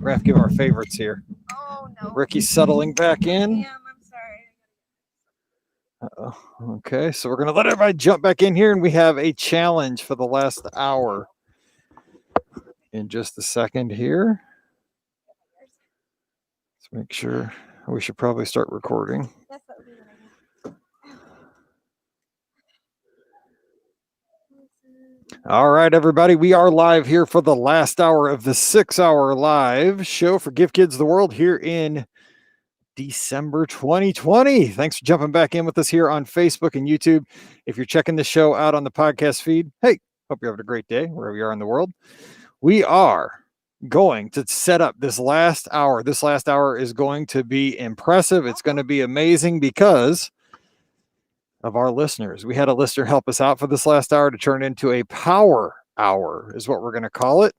We're going to have to give our favorites here. Oh, no. Ricky's settling back in. Damn, I'm sorry. Okay, so we're going to let everybody jump back in here, and we have a challenge for the last hour in just a second here. Let's make sure. We should probably start recording. Yes, that would be what I All right, everybody, we are live here for the last hour of the 6-hour live show for Give Kids the World here in December 2020. Thanks for jumping back in with us here on Facebook and YouTube. If you're checking the show out on the podcast feed, hey, hope you're having a great day wherever you are in the world. We are going to set up this last hour. This last hour is going to be impressive. It's going to be amazing because of our listeners. We had a listener help us out for this last hour to turn into a power hour is what we're going to call it.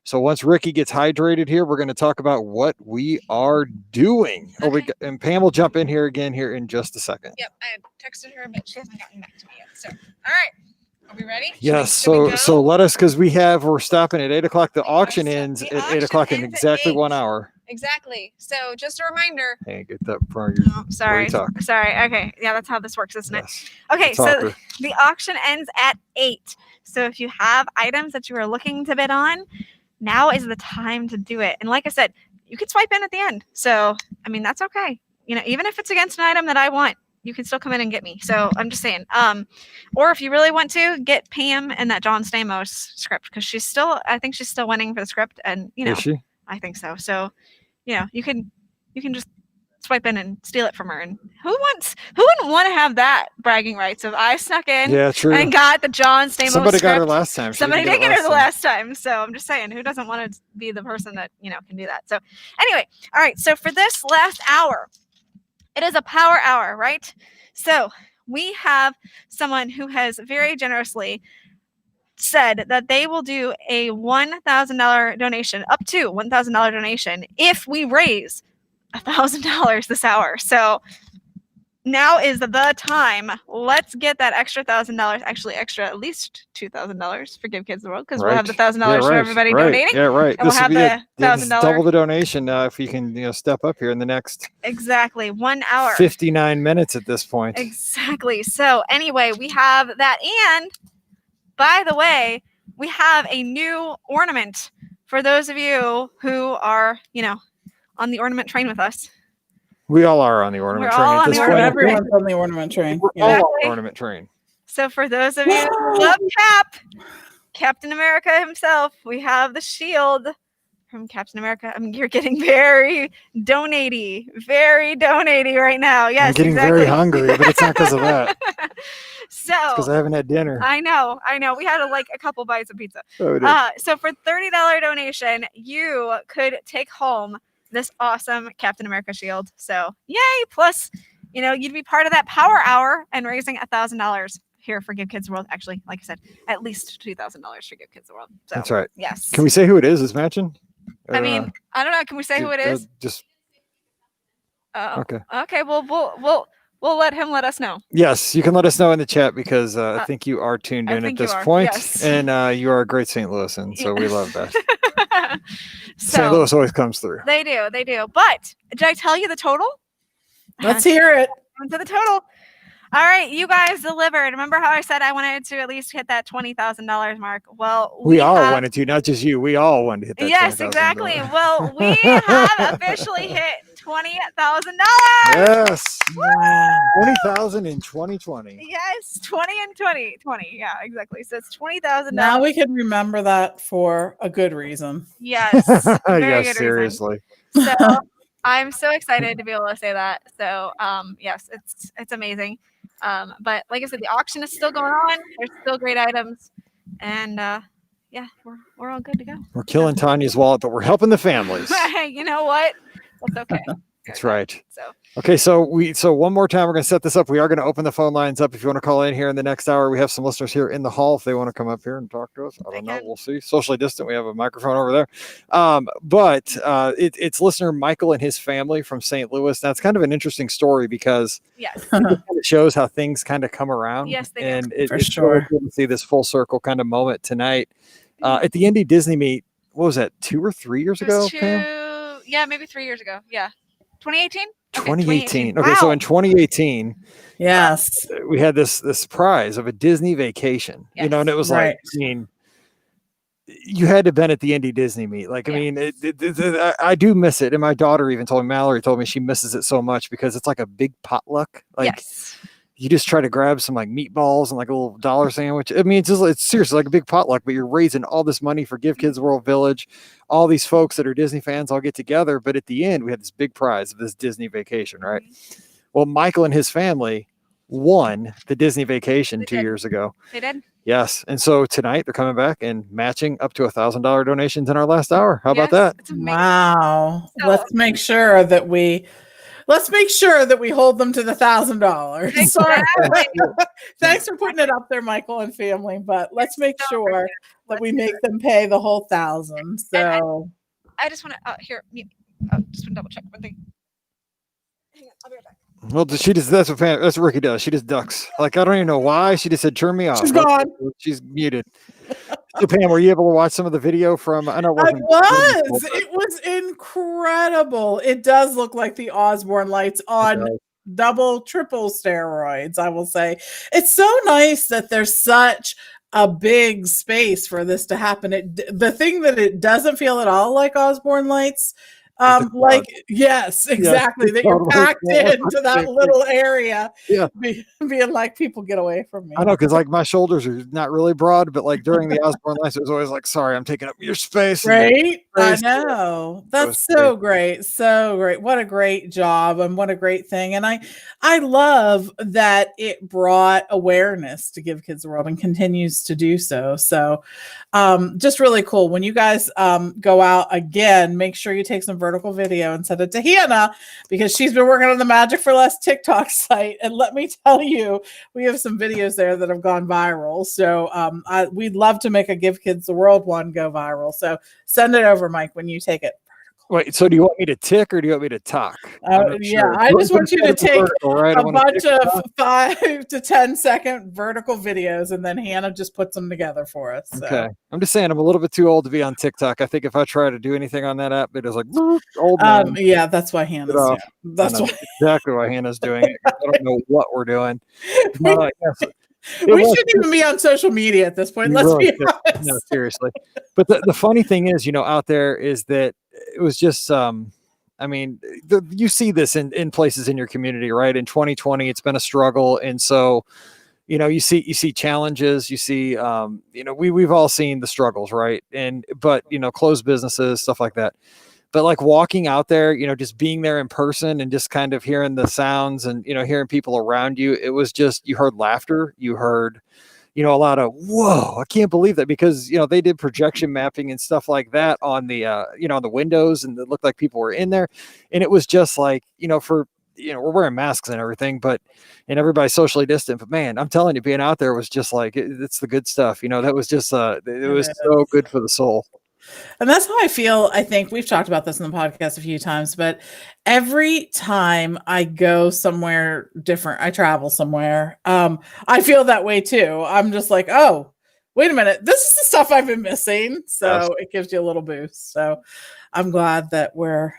So once Ricky gets hydrated here, we're going to talk about what we are doing. Okay. And Pam will jump in here again here in just a second. Yep, I texted her, but she hasn't gotten back to me yet. So, all right, are we ready? Yes. Should we go? So let us, because we're stopping at 8 o'clock. The auction The ends at 8 auction o'clock in ends at exactly 8. 1 hour. Exactly. So just a reminder. Hey, get that from your Oh, sorry. talk. Sorry. Okay. Yeah, that's how this works, isn't it? Yes. Okay. So Talker. the auction ends at 8. So if you have items that you are looking to bid on, now is the time to do it. And like I said, you could swipe in at the end. So, I mean, that's okay. You know, even if it's against an item that I want, you can still come in and get me. So I'm just saying. Or if you really want to, get Pam and that John Stamos script because I think she's still winning for the script. And, you know, Is she? I think so. So, you know, you can just swipe in and steal it from her. And who wouldn't want to have that bragging rights of I snuck in Yeah, true. and got the John Stamos Somebody got her script. last time. She Somebody didn't did get her the time. last time. So I'm just saying, who doesn't want to be the person that, you know, can do that? So anyway, all right. So for this last hour, it is a power hour, right? So we have someone who has very generously said that they will do a $1,000 donation, up to $1,000 donation, if we raise $1,000 this hour. So now is the time. Let's get that extra $1,000, actually extra at least $2,000 for Give Kids the World, because we'll have the $1,000 for everybody donating. Yeah, right. And we'll have the this is double $1,000. the donation if you can, step up here in the next Exactly. 1 hour. 59 minutes at this point. Exactly. So anyway, we have that. And by the way, we have a new ornament for those of you who are, on the ornament train with us. We all are on the ornament We're train all at on this the point. ornament train. Everyone's on the ornament train. We're Yeah. all on Exactly. the ornament train. So for those of you who love Captain America himself, we have the shield from Captain America. I mean, you're getting very donatey right now. Yes, I'm getting exactly. very hungry, but it's not because of that. So Because I haven't had dinner. I know. We had a couple bites of pizza. Oh, it is. So for $30 donation, you could take home this awesome Captain America shield. So yay! Plus, you'd be part of that power hour and raising $1,000 here for Give Kids the World. Actually, like I said, at least $2,000 for Give Kids the World. So, That's right. yes. Can we say who it is? Is matching? I mean, I don't know. Can we say who it is? Just Oh, okay. okay. Well, we'll let him let us know. Yes, you can let us know in the chat because I think you are tuned I in at think you this are, point, yes. and you are a great St. Louisan, so we love that. St. So Louis always comes through. they do. But did I tell you the total? Let's hear it. On to the total. All right, you guys delivered. Remember how I said I wanted to at least hit that $20,000 mark? Well, We all wanted to, not just you. We all wanted to hit that. Yes, $20,000. exactly. Well, we have officially hit $20,000. Yes, Wow. 20,000 in 2020. Yes, 20 and 20. Yeah, exactly. So it's $20,000. Now we can remember that for a good reason. Yes. Very Yes, good seriously. reason. So I'm so excited to be able to say that. So yes, it's amazing. But like I said, the auction is still going on. There's still great items, and yeah, we're all good to go. We're killing Tanya's wallet, but we're helping the families. Hey, you know what? That's okay. That's right. So Okay, so one more time we're going to set this up. We are going to open the phone lines up if you want to call in here in the next hour. We have some listeners here in the hall if they want to come up here and talk to us. I don't know. can. We'll see. Socially distant. We have a microphone over there. But it's listener Michael and his family from St. Louis. That's kind of an interesting story because yes, it shows how things kind of come around. Yes, they do. and For it's sure. really good to see this full circle kind of moment tonight at the Indy Disney meet. what was that, 2 or 3 years It was ago, Pam? yeah, maybe 3 years ago. Yeah. 2018? Okay, 2018. Okay, so Wow. in 2018, Yes. we had this prize of a Disney vacation, and Yes. it was Right. like, I mean, you had to been at the Indy Disney meet. Like, I Yeah. mean, I do miss it. And my daughter even told me, Mallory told me she misses it so much because it's like a big potluck. Like, Yes. you just try to grab some like meatballs and like a little $1 sandwich. I mean, it's seriously like a big potluck, but you're raising all this money for Give Kids World Village. All these folks that are Disney fans all get together. But at the end, we had this big prize of this Disney vacation, right? Mhm. Well, Michael and his family won the Disney vacation They 2 did. years ago. They did. Yes. And so tonight they're coming back and matching up to $1,000 donations in our last hour. How about that? It's amazing. Wow. So- Let's make sure that we hold them to the $1,000. Sorry. Exactly. Thanks for putting it up there, Michael and family. But let's make So sure appreciate that it. we make them pay the whole 1,000. So I just want to here. Just want to double check one thing. Hang on, I'll be right back. Well, that's what Ricky does. She just ducks. Like, I don't even know why. She just said, turn me off. she's gone. She's muted. So Pam, were you able to watch some of the video from, I know it I wasn't- was. It was incredible. It does look like the Osborne lights on does. double, triple steroids, I will say. It's so nice that there's such a big space for this to happen. The thing that it doesn't feel at all like Osborne lights, the like, yes, exactly. That you're totally. packed Yeah. into that little area. Yeah. Being like, people get away from me. I know, because like my shoulders are not really broad, but like during the Osborne lights, it was always like, sorry, I'm taking up your space. And Right? I Crazy. know. was That's so great. So great. What a great job and what a great thing. And I love that it brought awareness to Give Kids the World and continues to do so. So just really cool. When you guys go out again, make sure you take some vertical video and send it to Hannah because she's been working on the Magic for Less TikTok site. And let me tell you, we have some videos there that have gone viral. So we'd love to make a Give Kids the World one go viral. So send it over, Mike, when you take it. Wait, so do you want me to tick or do you want me to talk? I'm not Yeah, sure. I just want you to take vertical, right? I a wanna bunch tick of 5 to 10 second vertical videos, and then Hannah just puts them together for us. So. Okay. I'm just saying I'm a little bit too old to be on TikTok. I think if I try to do anything on that app, it is like old man. Yeah, that's why Hannah's. off. Yeah, that's I know why exactly why Hannah's doing it. I don't know what we're doing. we, Yes, it we was shouldn't even be on social media at this point. You Let's really be should. honest. No, seriously. But the funny thing is, out there is that it was just I mean, you see this in places in your community, right? In 2020, it's been a struggle. And so, you see challenges, you see, we've all seen the struggles, right? But closed businesses, stuff like that. But like walking out there, just being there in person and just kind of hearing the sounds and, hearing people around you, it was just, you heard laughter, you heard, a lot of, whoa, I can't believe that, because, they did projection mapping and stuff like that on the, on the windows, and it looked like people were in there. And it was just like, we're wearing masks and everything, and everybody's socially distant, but man, I'm telling you, being out there was just like, it's the good stuff. That was just, it was so good for the soul. And that's how I feel. I think we've talked about this in the podcast a few times, but every time I go somewhere different, I travel somewhere, I feel that way too. I'm just like, oh, wait a minute, this is the stuff I've been missing. So Yes. It gives you a little boost. So I'm glad that we're,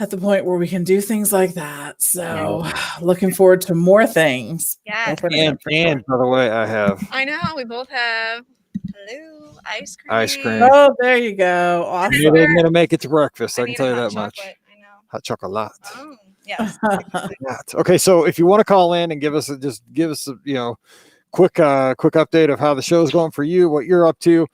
at the point where we can do things like that. So looking forward to more things. Yes. Hopefully And by the way, I have I know. We both have blue ice cream. Ice cream. Oh, there you go. Awesome. It ain't gonna make it to breakfast. I can need tell a you hot that much. chocolate. I know. Hot chocolate. Oh, yes. That. Okay, so if you want to call in and give us a quick update of how the show's going for you, what you're up to,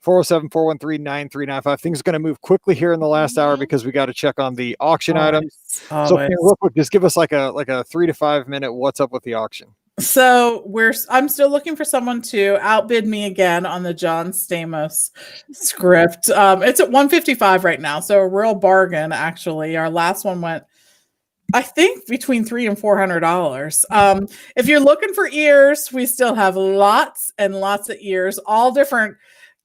407-413-9395. Things are going to move quickly here in the last hour because we got to check on the auction items. So Always. real quick, just give us like a 3 to 5 minute what's up with the auction. So I'm still looking for someone to outbid me again on the John Stamos script. It's at 155 right now, so a real bargain. Actually, our last one went, I think, between $300 and $400. If you're looking for ears, we still have lots and lots of ears, all different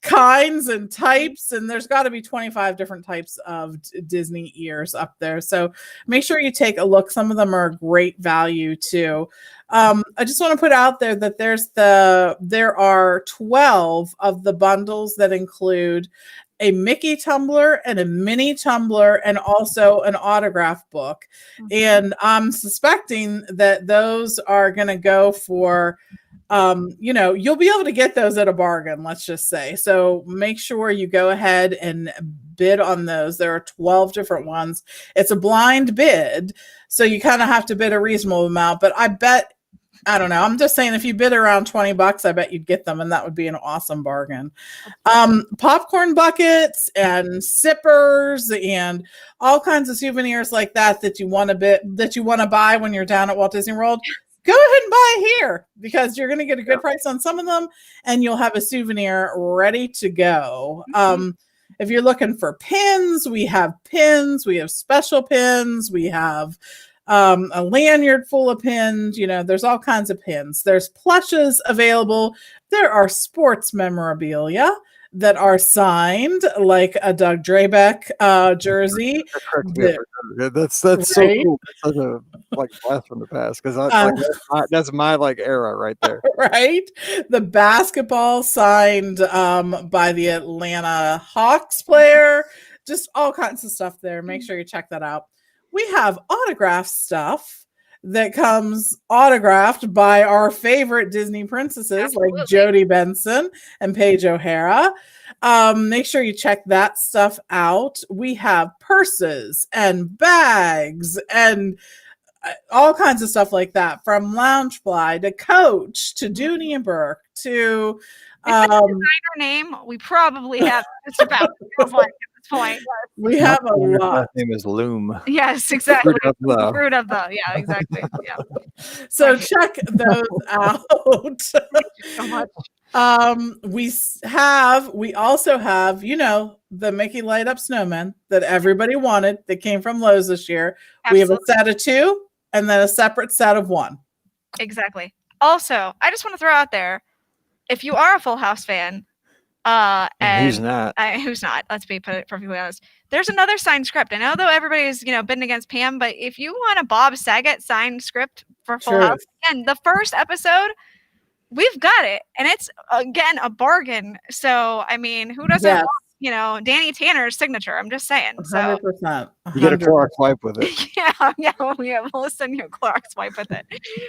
kinds and types, and there's got to be 25 different types of Disney ears up there. So make sure you take a look. Some of them are great value too. I just want to put out there that there are 12 of the bundles that include a Mickey tumbler and a mini tumbler and also an autograph book. And I'm suspecting that those are going to go for you'll be able to get those at a bargain, let's just say. So make sure you go ahead and bid on those. There are 12 different ones. It's a blind bid, so you kind of have to bid a reasonable amount, but I don't know. I'm just saying, if you bid around $20, I bet you'd get them, and that would be an awesome bargain. Popcorn buckets and sippers and all kinds of souvenirs like that you want to buy when you're down at Walt Disney World. Go ahead and buy here, because you're going to get a good price on some of them, and you'll have a souvenir ready to go. If you're looking for pins, we have special pins, we have a lanyard full of pins. There's all kinds of pins. There's plushes available. There are sports memorabilia that are signed, like a Doug Drabeck jersey. That's so cool. That's such a blast from the past, because that's my era right there. Right, the basketball signed by the Atlanta Hawks player. Just all kinds of stuff there. Make sure you check that out. We have autograph stuff that comes autographed by our favorite Disney princesses. Absolutely. Like Jodie Benson and Paige O'Hara. Make sure you check that stuff out. We have purses and bags and all kinds of stuff like that, from Loungefly to Coach to Dooney and Burke to designer name. We probably have just about point. We have a lot. His name is Loom. Yes, exactly. Fruit of the. Yeah, exactly. Yeah. So check those out. Thank you so much. We also have, the Mickey Light Up Snowman that everybody wanted, that came from Lowe's this year. Absolutely. We have a set of 2 and then a separate set of 1. Exactly. Also, I just want to throw out there, if you are a Full House fan, and who's not? Who's not? Let's be perfectly honest. There's another signed script. I know, though, everybody's bidding against Pam, but if you want a Bob Saget signed script for Full House, again, the first episode, we've got it, and it's again a bargain. So I mean, who doesn't want Danny Tanner's signature? I'm just saying. So 100%. You get a Clorox wipe with it. We'll send you a Clorox wipe with it.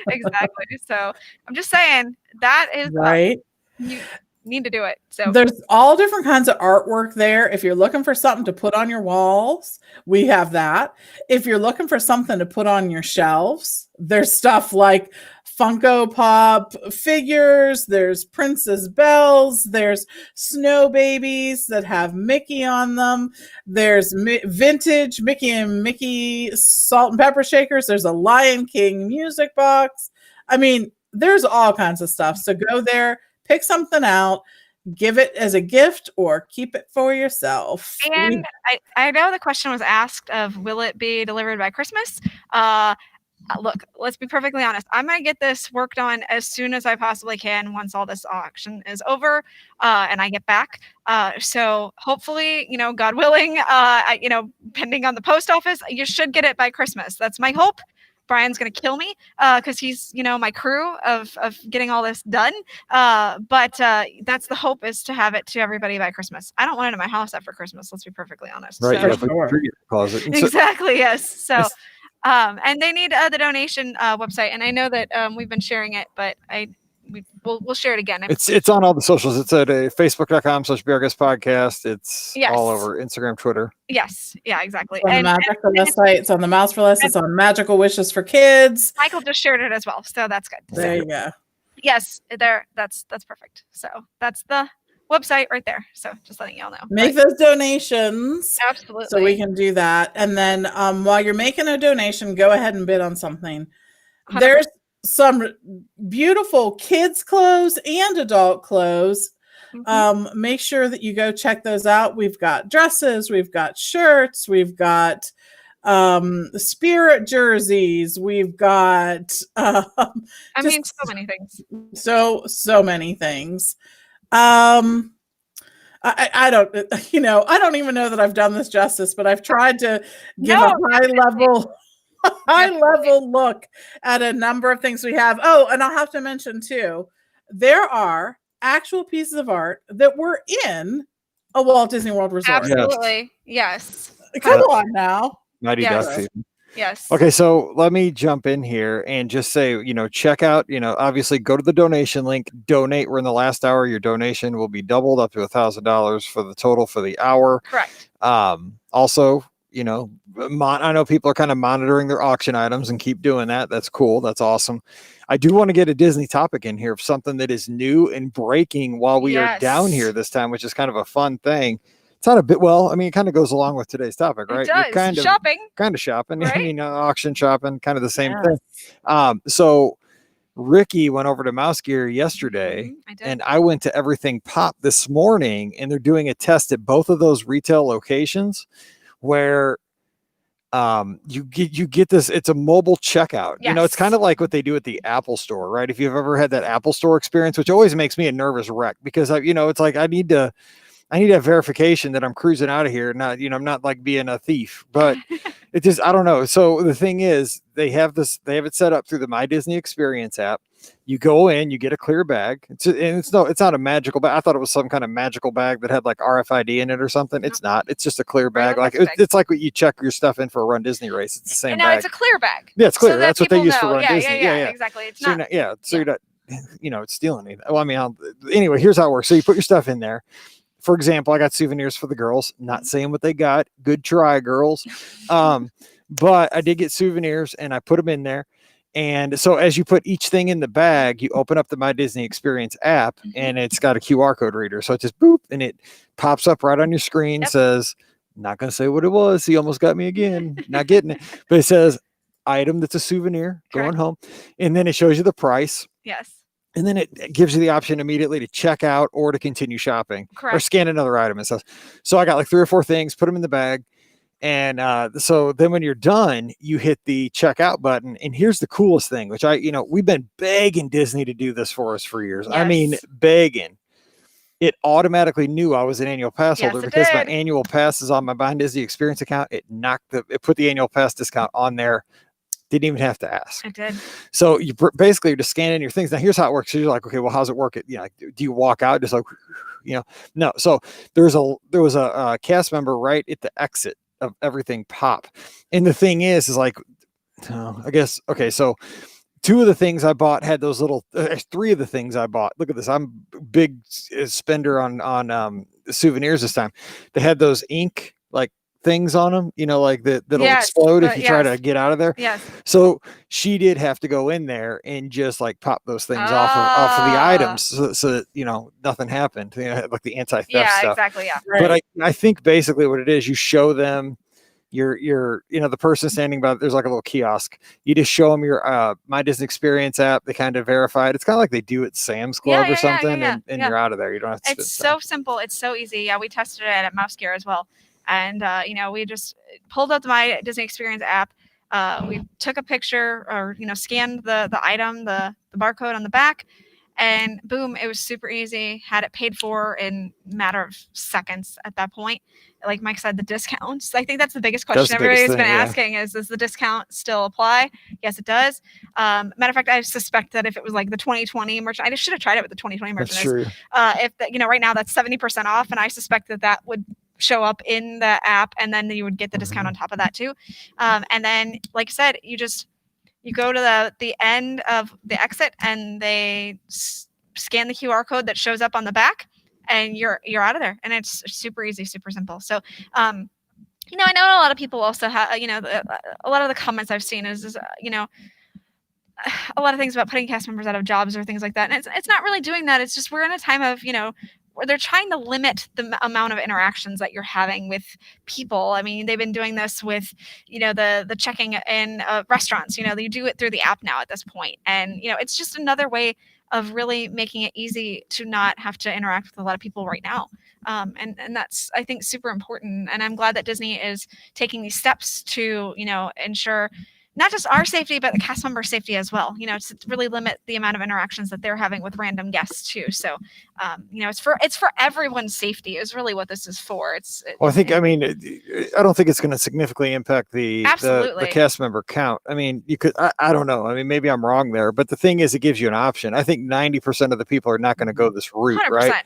Exactly. So I'm just saying that is right. You need to do it. So there's all different kinds of artwork there. If you're looking for something to put on your walls, we have that. If you're looking for something to put on your shelves, there's stuff like Funko Pop figures, there's Princess Bells, there's Snow Babies that have Mickey on them, there's vintage Mickey and Mickey salt and pepper shakers, there's a Lion King music box. I mean, there's all kinds of stuff. So go there, pick something out, give it as a gift, or keep it for yourself. And I know the question was asked of, will it be delivered by Christmas? Look, let's be perfectly honest. I'm going to get this worked on as soon as I possibly can once all this auction is over and I get back. So hopefully, God willing, pending on the post office, you should get it by Christmas. That's my hope. Brian's going to kill me because he's, my crew of getting all this done. But that's the hope, is to have it to everybody by Christmas. I don't want it in my house after Christmas. Let's be perfectly honest. Right. So, closet. Exactly. Yes. So, and they need the donation website. And I know that we've been sharing it, but we'll share it again. It's on all the socials. It's at facebook.com/BRGS podcast. It's all over Instagram, Twitter. Yes. Yeah, exactly. It's on the Magic for Less site. It's on the Mouse for Less. It's on Magical Wishes for Kids. Michael just shared it as well. So that's good. There you go. Yes, that's perfect. So that's the website right there. So just letting y'all know. Make those donations. Absolutely. So we can do that. And then while you're making a donation, go ahead and bid on something. 100%. There's some beautiful kids clothes and adult clothes. Mm-hmm. Make sure that you go check those out. We've got dresses, we've got shirts, we've got Spirit jerseys, we've got so many things. So many things. I don't, I don't even know that I've done this justice, but I've tried to give No, a high level Definitely. look at a number of things we have. Oh, and I'll have to mention too, there are actual pieces of art that were in a Walt Disney World resort. Absolutely. Yes. Come on now. Mighty Yes. Ducks. even. Yes. Okay, so let me jump in here and just say, check out, obviously go to the donation link, donate. We're in the last hour. Your donation will be doubled up to $1,000 for the total for the hour. Correct. Also, I know people are kind of monitoring their auction items and keep doing that. That's cool. That's awesome. I do want to get a Disney topic in here of something that is new and breaking while we are down here this time, which is kind of a fun thing. It's not a bit, it kind of goes along with today's topic, right? It does. You're kind of shopping. Right? I mean, auction shopping, kind of the same Yes. thing. So Ricky went over to Mouse Gear yesterday, I did. and I went to Everything Pop this morning, and they're doing a test at both of those retail locations where you get this, it's a mobile checkout. It's kind of like what they do at the Apple store, right? If you've ever had that Apple store experience, which always makes me a nervous wreck, because it's like I need to have verification that I'm cruising out of here. Not, I'm not like being a thief, but it just, I don't know. So the thing is, they have it set up through the My Disney Experience app. You go in, you get a clear bag. It's not a magical bag. I thought it was some kind of magical bag that had like RFID in it or something. It's not. It's just a clear bag. Like it's like what you check your stuff in for a Run Disney race. It's the same bag. It's a clear bag. Yeah, it's clear. So That's what they use for Run yeah, Disney. Yeah, exactly. It's so not. So you're not. It's stealing anything. Well, I mean, anyway, here's how it works. So you put your stuff in there. For example, I got souvenirs for the girls. Not saying what they got. Good try, girls. But I did get souvenirs, and I put them in there. And so as you put each thing in the bag, you open up the My Disney Experience app, and it's got a QR code reader. So it just boop, and it pops up right on your screen. Says, not going to say what it was. He almost got me again. Not getting it. But it says, item that's a souvenir going home. And then it shows you the price. Yes. And then it gives you the option immediately to check out or to continue shopping. Correct. Or scan another item and stuff. So I got like 3 or 4 things, put them in the bag. And so then when you're done, you hit the checkout button. And here's the coolest thing, which we've been begging Disney to do this for us for years. Yes. I mean, begging. It automatically knew I was an annual pass holder because my annual pass is on my My Disney Experience account. It put the annual pass discount on there. Didn't even have to ask. I did. So you basically are just scanning your things. Now here's how it works. So you're like, okay, well, how's it work? Do you walk out just like, no. So there was a cast member right at the exit of Everything Pop. And the thing is like, I guess, okay. So 2 of the things I bought had those little, 3 of the things I bought. Look at this. I'm big spender on souvenirs this time. They had those ink, like, things on them, like that'll explode if you try to get out of there. Yes. So she did have to go in there and just like pop those things off of the items so that, nothing happened, like the anti-theft stuff. Yeah, exactly. Yeah. Right. But I think basically what it is, you show them your the person standing by, there's like a little kiosk. You just show them your My Disney Experience app. They kind of verify it. It's kind of like they do at Sam's Club or something, and you're out of there. You don't have to. It's so simple. It's so easy. Yeah, we tested it at Mouse Gear as well. And, we just pulled up the My Disney Experience app. We took a picture or, scanned the item, the barcode on the back, and boom, it was super easy. Had it paid for in a matter of seconds at that point. Like Mike said, the discounts. I think that's the biggest question everybody's been asking is, does the discount still apply? Yes, it does. Matter of fact, I suspect that if it was like the 2020 merchandise, I should have tried it with the 2020 merchandise. That's true. Right now that's 70% off, and I suspect that would show up in the app, and then you would get the discount on top of that too. And then, like I said, you go to the end of the exit, and they scan the QR code that shows up on the back, and you're out of there. And it's super easy, super simple. So, I know a lot of people also have, a lot of the comments I've seen is a lot of things about putting cast members out of jobs or things like that. And it's not really doing that. It's just, we're in a time of, where they're trying to limit the amount of interactions that you're having with people. I mean, they've been doing this with, the checking in restaurants. You do it through the app now at this point. And, it's just another way of really making it easy to not have to interact with a lot of people right now. And that's, I think, super important. And I'm glad that Disney is taking these steps to, ensure not just our safety, but the cast member safety as well, you know, to really limit the amount of interactions that they're having with random guests too. So, you know, it's for everyone's safety is really what this is for. Well, I think, I mean, I don't think it's going to significantly impact the Absolutely. cast member count. I mean, you could, I don't know. I mean, maybe I'm wrong there, but the thing is, it gives you an option. I think 90% of the people are not going to go this route, 100%. right?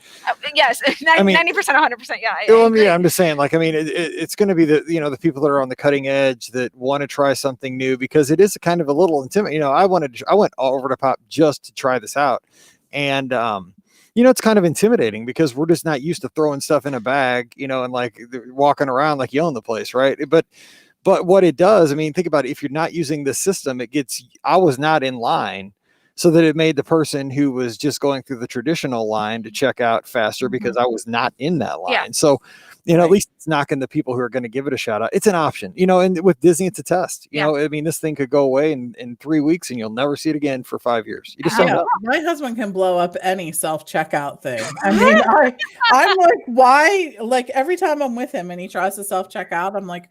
Yes, 90%, 100%. Yeah. Well, I mean, I'm just saying, like, I mean, it's going to be the, you know, the people that are on the cutting edge that want to try something new, because it is kind of a little intimidating. You know, I went all over the top just to try this out. And, you know, it's kind of intimidating because we're just not used to throwing stuff in a bag, you know, and like walking around like you own the place, right? But what it does, I mean, think about it. If you're not using the system, I was not in line, so that it made the person who was just going through the traditional line to check out faster because I was not in that line. Yeah. So, you know, at least it's knocking the people who are going to give it a shout out. It's an option, you know, and with Disney, it's a test. You know, I mean, this thing could go away in 3 weeks and you'll never see it again for 5 years. You just don't know. My husband can blow up any self-checkout thing. I mean, I'm like, why? Like every time I'm with him and he tries to self-checkout, I'm like,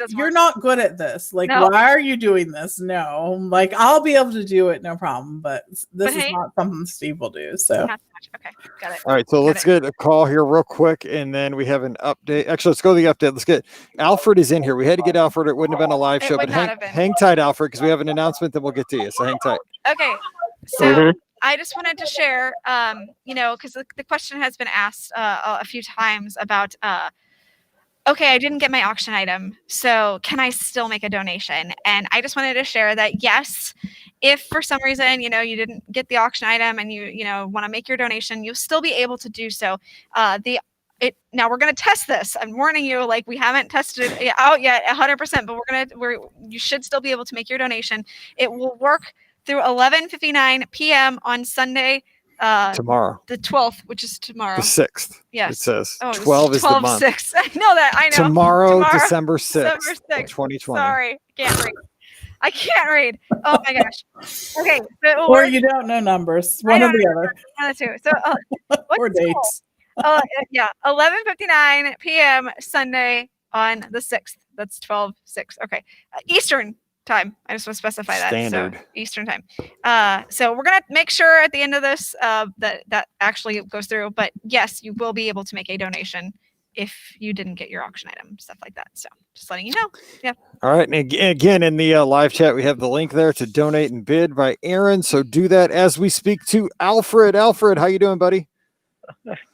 you're not good at this. Like, why are you doing this? No, like I'll be able to do it, no problem. But this is not something Steve will do. So okay, got it. All right, so let's get a call here real quick, and then we have an update. Actually, let's go to the update. Let's get Alfred is in here. We had to get Alfred. It wouldn't have been a live show, but hang tight, Alfred, because we have an announcement that we'll get to you. So hang tight. Okay, so I just wanted to share, you know, because the question has been asked a few times about, okay, I didn't get my auction item, so can I still make a donation? And I just wanted to share that yes, if for some reason, you know, you didn't get the auction item and you know, want to make your donation, you'll still be able to do so. Now we're going to test this. I'm warning you, like we haven't tested it out yet 100%, but you should still be able to make your donation. It will work through 11:59 p.m. on Sunday, tomorrow, the 12th, which is tomorrow, the 6th. Yes, it says 12 is the month. 6. I know that. I know. Tomorrow, December 6th, December 6th. 2020. Sorry, I can't read. Oh my gosh. Okay. So or you don't know numbers. One or the other. One or two. So or dates. Yeah, 11:59 p.m. Sunday on the 6th. That's 12/6. Okay, Eastern time. I just want to specify that. Standard. So Eastern time. So we're gonna make sure at the end of this that actually goes through. But yes, you will be able to make a donation if you didn't get your auction item, stuff like that. So just letting you know. Yeah. All right. And again, in the live chat, we have the link there to donate and bid by Aaron. So do that as we speak to Alfred. Alfred, how you doing, buddy?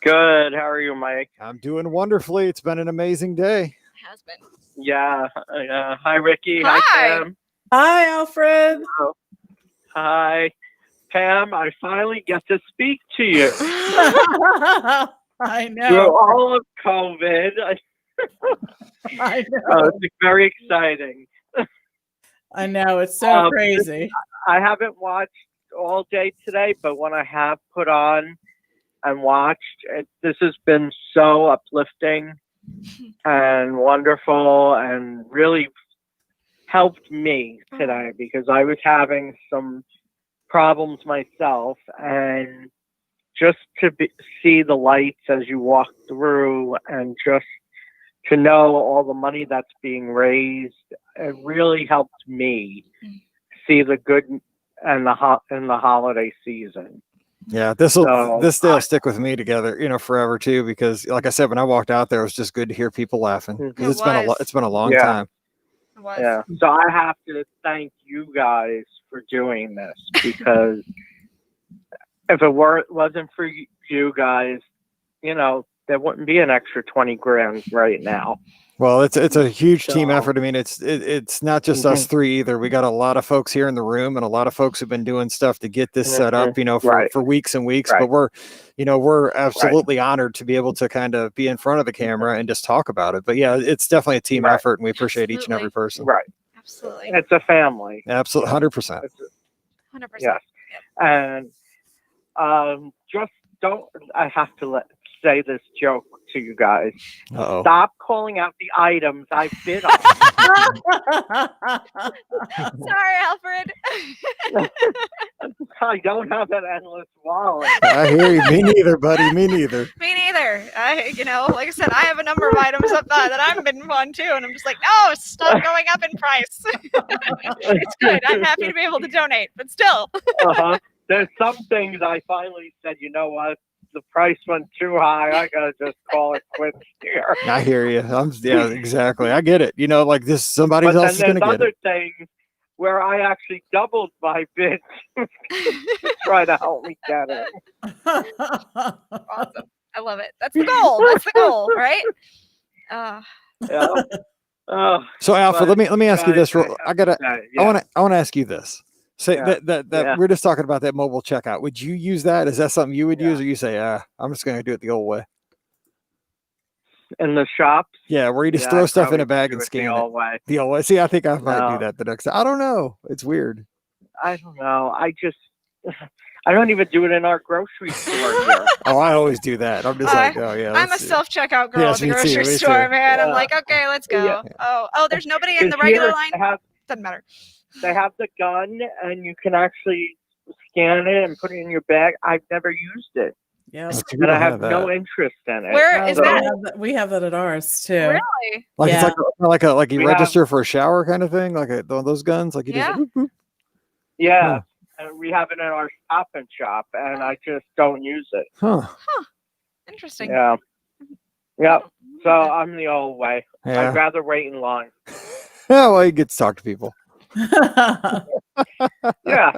Good. How are you, Mike? I'm doing wonderfully. It's been an amazing day. It has been. Yeah. Hi, Ricky. Hi. Pam. Hi, Alfred. Oh. Hi, Pam. I finally get to speak to you. I know. Through all of COVID. I know. It's very exciting. I know. It's so crazy. I haven't watched all day today, but when I have put on and watched, this has been so uplifting and wonderful and really helped me today because I was having some problems myself, and just to see the lights as you walk through and just to know all the money that's being raised, it really helped me see the good and in the holiday season. Yeah, this day will stick with me together, you know, forever too. Because, like I said, when I walked out there, it was just good to hear people laughing because it's been a long time. Yeah, so I have to thank you guys for doing this because if it wasn't for you guys, you know, there wouldn't be an extra 20 grand right now. Well, it's a huge team effort. I mean, it's not just us three either. We got a lot of folks here in the room and a lot of folks who've been doing stuff to get this set up, you know, for weeks and weeks. But we're absolutely honored to be able to kind of be in front of the camera and just talk about it. But yeah, it's definitely a team effort, and we appreciate each and every person. Right. Absolutely. It's a family. Absolutely. 100%. 100%. Yes. And just don't, I have to say this joke to you guys. Uh-oh. Stop calling out the items I bid on. Sorry, Alfred. I don't have an endless wallet. I hear you. Me neither, buddy. Me neither. Me neither. Like I said, I have a number of items up that I'm bidding on too, and I'm just like, no, stop going up in price. It's good. I'm happy to be able to donate, but still. Uh-huh. There's some things I finally said, you know what? The price went too high. I gotta just call it quits here. I hear you. Yeah, exactly. I get it. Like this, somebody But else is then going there's to get other it. things where I actually doubled my bid to try to help me get it. Awesome. I love it. That's the goal. That's the goal, right? Yeah. So, Alfred, but let me ask you guys, this. I gotta. yeah. I want to ask you this. Say Yeah. that Yeah. we're just talking about that mobile checkout. Would you use that? Is that something you would Yeah. use, or you say, I'm just going to do it the old way? In the shops. Yeah, where you just Yeah, throw I'd stuff in probably a bag do and it scan the it. old way. The old way. See, I think I might do No. that the next time. I don't know. It's weird. I don't know. I don't even do it in our grocery store here. Oh, I always do that. I'm just like, oh yeah. I'm a let's see. self-checkout girl Yes, at the me too, grocery me store, too. man. I'm Yeah. like, okay, let's go. Yeah. Oh, there's nobody in the 'Cause regular here line. Doesn't matter. They have the gun, and you can actually scan it and put it in your bag. I've never used it, Yep. We and don't I have that. no interest in it. Where is we that? have that? We have that at ours too. Really? Like Yeah. it's like you We register for a shower kind of thing, like one of those guns, like you Yeah. just whoop, whoop. Yeah, and we have it in our Stop and Shop, and I just don't use it. Huh. Interesting. Yeah, yeah. So I'm the old way. Yeah. I'd rather wait in line. Yeah, well, you get to talk to people. Yeah.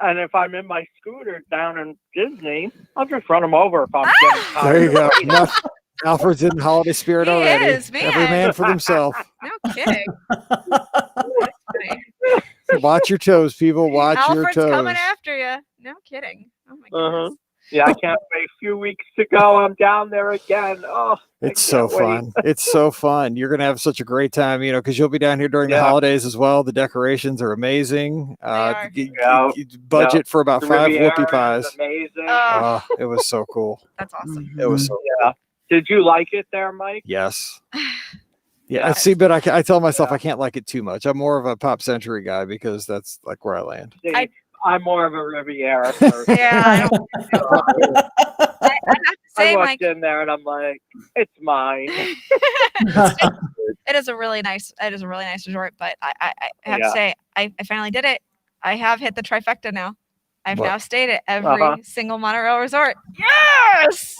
And if I'm in my scooter down in Disney, I'll just run them over if I'm getting tired. There you of go. waiting. Now, Alfred's in holiday spirit He already. is, Every man. man for themselves. No kidding. Watch your toes, people. Watch your Alfred's toes. coming after you. No kidding. Oh my Uh-huh. goodness. Yeah, I can't wait. A few weeks to go. I'm down there again. Oh, I It's so can't wait. fun. It's so fun. You're gonna have such a great time, because you'll be down here during the Yeah. holidays as well. The decorations are amazing. are. Yeah. Budget for about The 5 Riviera whoopie is pies. amazing. It was so cool. That's awesome. It was so yeah. Did you like it there, Mike? yes. Yeah, Yeah. see, but I tell myself Yeah. I can't like it too much. I'm more of a Pop Century guy because that's like where I land. See, I- I'm more of a Riviera person. Yeah, I have to I say, walked Mike, in there and I'm like, it's mine. it is a really nice resort, but I have Yeah. to say I finally did it. I have hit the trifecta now. I've What? now stayed at every Uh-huh. single monorail resort. Yes!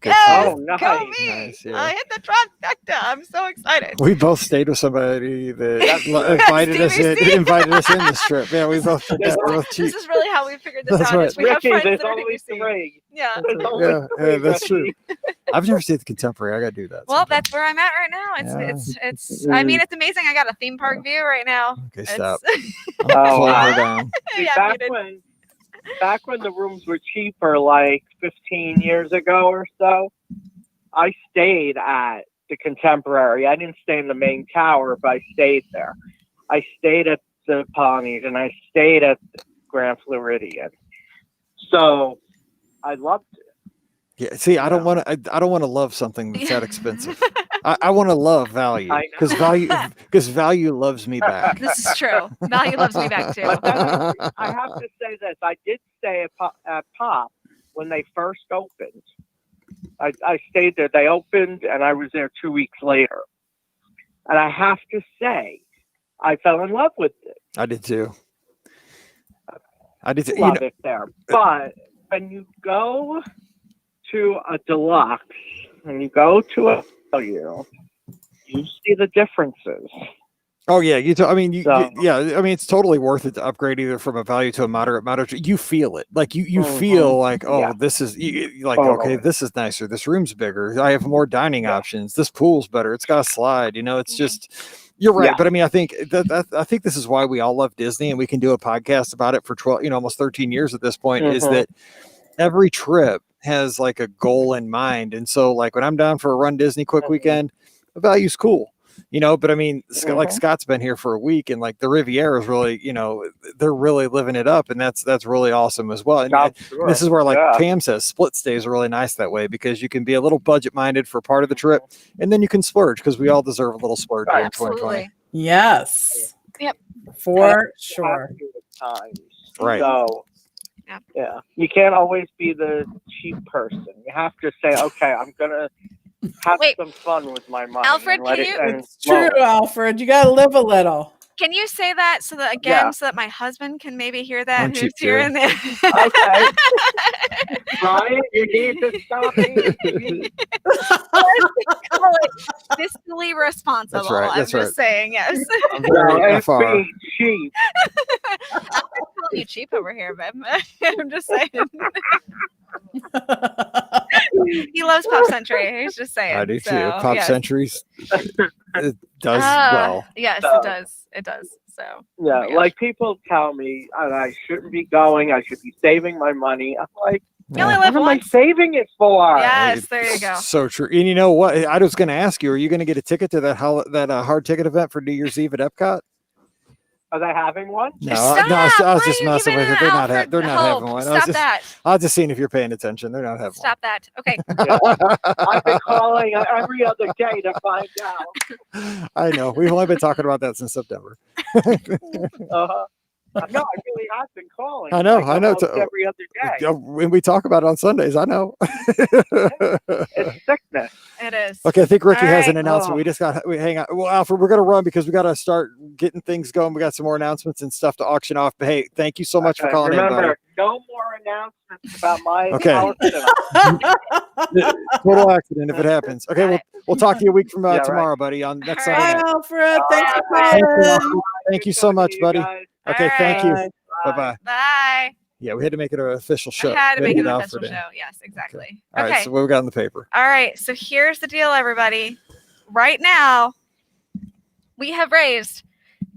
Good Yes! stuff. Oh, nice. Go me! Nice, yeah. I hit the trifecta. I'm so excited. We both stayed with somebody that That's invited us TBC. in this trip. Yeah, we both did that. We're both cheap. This is really how we figured this That's out. right. Is we have Ricky, friends there's that are only TBC. 3. Yeah. There's only Yeah, 3, that's true. Ricky. I've never stayed at the Contemporary. I gotta do that. Well, sometime. that's where I'm at right now. It's I mean, it's amazing. I got a theme park view right now. Okay, It's- stop. Oh, Slow wow. her down. See, Yeah, back when the rooms were cheaper, like 15 years ago or so, I stayed at the Contemporary. I didn't stay in the main tower, but I stayed there. I stayed at the Pawnees and I stayed at the Grand Floridian. So I loved it. Yeah, see, I don't want to love something that's that expensive. I want to love value I because value loves me back. This is true. Value loves me back too. I have to say this. I did stay at Pop when they first opened. I stayed there. They opened, and I was there 2 weeks later. And I have to say, I fell in love with it. I did too. You Love know, it there. But when you go to a deluxe, and you go to a value, you see the differences. oh yeah, I mean, So- yeah. I mean, it's totally worth it to upgrade either from a value to a moderate. You feel it, like you Mhm. feel like, oh, Yeah. this is like Totally. okay, this is nicer. This room's bigger. I have more dining Yeah. options. This pool's better. It's got a slide. It's Mhm. just. You're right, Yeah. but I mean, I think I think this is why we all love Disney, and we can do a podcast about it for 12, almost 13 years at this point. Is Mhm. that every trip has like a goal in mind, and so like when I'm down for a Run Disney quick Mhm. weekend, the value's cool. But I mean, like Scott's been here for a week, and like the Riviera is really, they're really living it up, and that's really awesome as well. And this is where, like Pam says, split stays are really nice that way, because you can be a little budget minded for part of the trip, and then you can splurge, because we all deserve a little splurge here in 2020. Yes. Yep. For sure. Right. So, yeah, you can't always be the cheap person. You have to say, okay, I'm gonna have some fun with my money. Alfred, can you? It's true, Alfred. You got to live a little. Can you say that so that my husband can maybe hear that? I'm Who's cheap, here too. and there? Okay. Brian, you need to stop me. Call it fiscally responsible. That's right, I'm just saying, yes. I'm very It's far. being cheap. I'm not calling you cheap over here, but I'm just saying. He loves Pop Century. He's just saying. I do too. So, Pop yes. Centuries it does well. Yes, So- it does. It does. So. Yeah, my gosh. like people tell me I shouldn't be going. I should be saving my money. I'm like, You only Yeah. live what am I once. saving it for? Yes, there you go. So true. And you know what? I was going to ask you, are you going to get a ticket to that hard ticket event for New Year's Eve at Epcot? Are they having one? No, Stop! no, I was Why just are you messing with giving you. They're not. Alfred They're not hope? having one. Stop that. I was just seeing if you're paying attention. They're not having Stop that. Okay. I've been calling every other day to find out. one. I know. We've only been talking about that since September. Uh-huh. No, I really have been calling. I know, like, I know. almost every other day. When we talk about it on Sundays, I know. It's sickness. It is. Okay, I think Ricky All has right. an announcement. We hang on. Well, Alfred, we're gonna run because we gotta start getting things going. We got some more announcements and stuff to auction off. But hey, thank you so much for Okay, calling remember, in, buddy. no more announcements about my Okay. house tonight. Total accident if it happens. Okay, we'll talk to you a week from right. tomorrow, buddy. On next All Sunday right. Bye, night. Alfred. Thanks for Thank you, calling. Alfred. Thank you so much, buddy. Okay, All thank you. Bye. Bye bye. Bye. Yeah, we had to make it an official show. I had to We make it get an Alfred official in. show. Yes, exactly. All Okay. right, so what we got in the paper? All right. So here's the deal, everybody. Right now, we have raised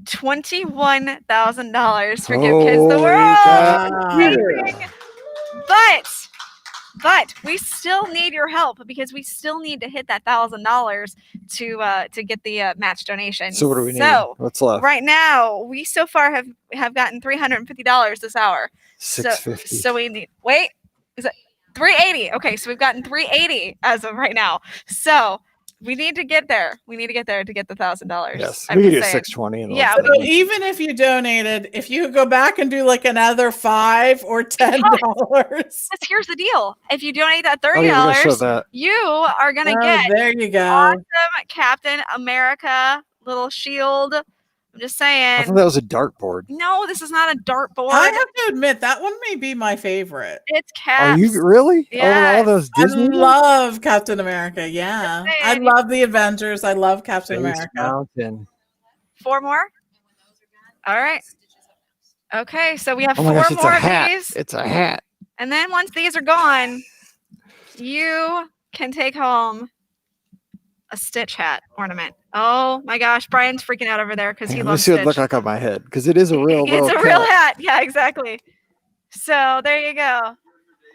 $21,000 for Give Kids the Holy World. cow. Amazing. But we still need your help, because we still need to hit that $1,000 to get the match donation. So what do we need? So What's left? right now, we so far have gotten $350 this hour. $650. So we need, wait, is it 380? Okay, so we've gotten 380 as of right now. So we need to get there. We need to get there to get the $1,000. Yes, I'm we could just do saying. 620. And Yeah, let So them- even if you donated, if you could go back and do like another $5 or $10, Because here's the deal: if you donate that Oh, $30, yeah, we're gonna show that. you are gonna oh, get there you go. awesome Captain America little shield. I'm just I saying. thought that was a dartboard. No, this is not a dartboard. I have to admit that one may be my favorite. It's Are Caps. you really? Over Yes. all those Disney? I love Captain America. Yeah, Just I saying. love the Avengers. I love Captain Space America. Mountain. 4 more. All right. Okay, so we have Oh my 4 gosh, it's more a of hat. these, It's a hat. and then once these are gone, you can take home a Stitch hat ornament. Oh my gosh, Brian's freaking out over there because he Let me loves see what it Stitch. look like on my head, because it is a real. It's little a real cap. hat. Yeah, exactly. So there you go.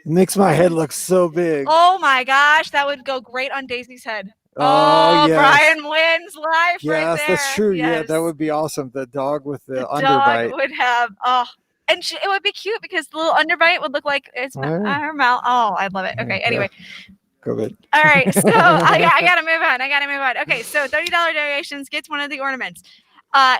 It makes my head look so big. Oh my gosh, that would go great on Daisy's head. Oh, yes. Brian wins life right Yes, there. that's true. Yeah, that Yes. would be awesome. The dog with the, The underbite. dog would have and it would be cute because the little underbite would look like it's Oh, yeah. her mouth. Oh, I love it. Yeah, Okay, yeah. anyway. Go ahead. All right, so I gotta move on. Okay, so $30 donations gets one of the ornaments.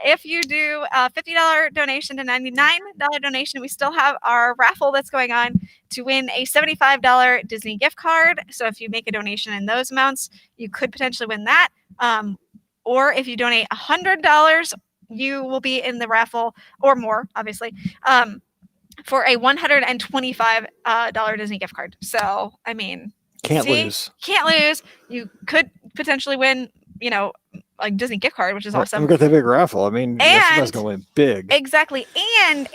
If you do a $50 donation to $99 donation, we still have our raffle that's going on to win a $75 Disney gift card. So if you make a donation in those amounts, you could potentially win that. Or if you donate $100, you will be in the raffle, or more, obviously, for a $125 Disney gift card. So, I mean, Can't See? lose. can't lose. You could potentially win, like Disney gift card, which is awesome. We've got the big raffle. I mean, that's And- going to win big. Exactly. And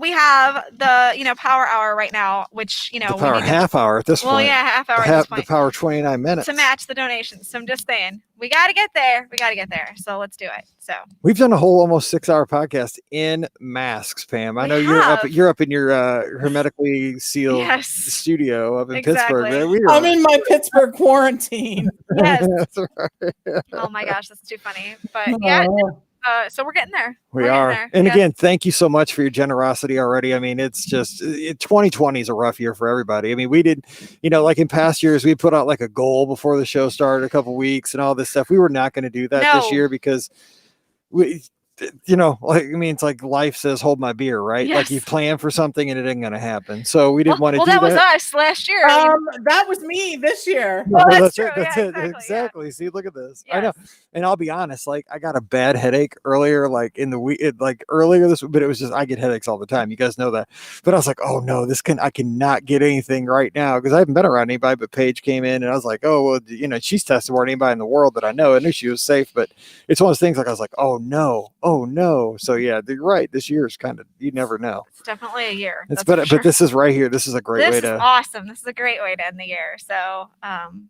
we have the, power hour right now, which, The we power need to- half hour at this well, point. yeah, half hour The, at this the point power 29 minutes. to match the donations. So I'm just saying, we got to get there. We got to get there. So let's do it. So We've done a whole almost 6-hour podcast in masks, Pam. I We know have. you're up in your hermetically sealed Yes. studio up in Exactly. Pittsburgh. We I'm in my Pittsburgh quarantine. yes. That's right. Oh my gosh, that's too funny. But yeah, Oh. so we're getting there. We We're getting are. there. And Yeah. again, thank you so much for your generosity already. I mean, it's just 2020 is a rough year for everybody. I mean, we did, like in past years, we put out like a goal before the show started a couple weeks and all this stuff. We were not going to do that this No. year because it's like life says, hold my beer, right? Like you Yes. plan for something and it ain't going to happen. So we didn't want to well, do that that. was us last year. That was me this year. Well, that's it. true. That's Yeah, it. exactly, yeah. Exactly. See, look at this. I know. Yes. And I'll be honest, like I got a bad headache earlier, like in the week, earlier this, but it was just, I get headaches all the time. You guys know that. But I was like, oh no, I cannot get anything right now because I haven't been around anybody, but Paige came in and I was like, oh, well, she's tested more than anybody in the world that I know. I knew she was safe, but it's one of those things like, I was like, oh no. So yeah, you're right. This year is kind of, you never know. It's definitely a year. It's that's for but sure. this is right here. This is a great This way is to, awesome. This is a great way to end the year. So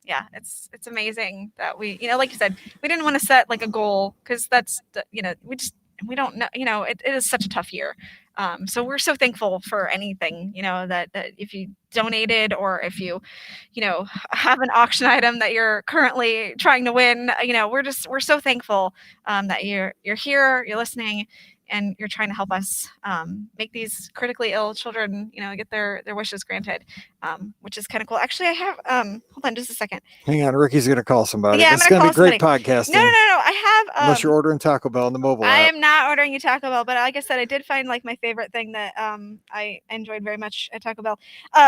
yeah, it's amazing that we, like you said, we didn't want to set like a goal because that's we don't know, it is such a tough year. So we're so thankful for anything, that if you donated or if you, have an auction item that you're currently trying to win, we're so thankful that you're here, you're listening, and you're trying to help us make these critically ill children, get their wishes granted, which is kind of cool. Actually, I have, hold on just a second. hang on, Ricky's going to call somebody. Yeah, I'm It's gonna going to be call great podcasting. No, I have, Unless you're ordering Taco Bell on the mobile I app. am not ordering you Taco Bell, but like I said, I did find like my favorite thing that I enjoyed very much at Taco Bell.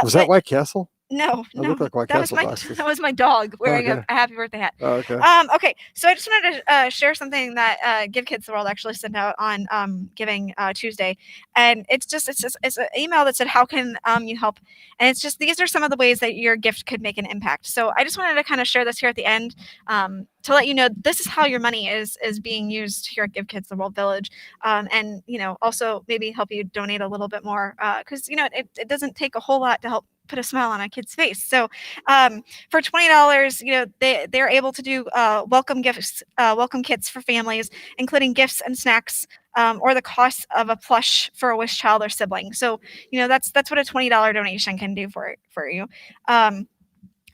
Was that White Castle? No, It looked like White that was Castle my boxes. that was my dog wearing Okay. a happy birthday hat. Oh, okay. Okay, so I just wanted to share something that Give Kids the World actually sent out on Giving Tuesday, and it's an email that said, "How can you help?" And it's just these are some of the ways that your gift could make an impact. So I just wanted to kind of share this here at the end to let you know this is how your money is being used here at Give Kids the World Village, and also maybe help you donate a little bit more because it doesn't take a whole lot to help put a smile on a kid's face. So for $20, they're able to do welcome gifts, welcome kits for families, including gifts and snacks, or the cost of a plush for a wish child or sibling. So that's what a $20 donation can do for you.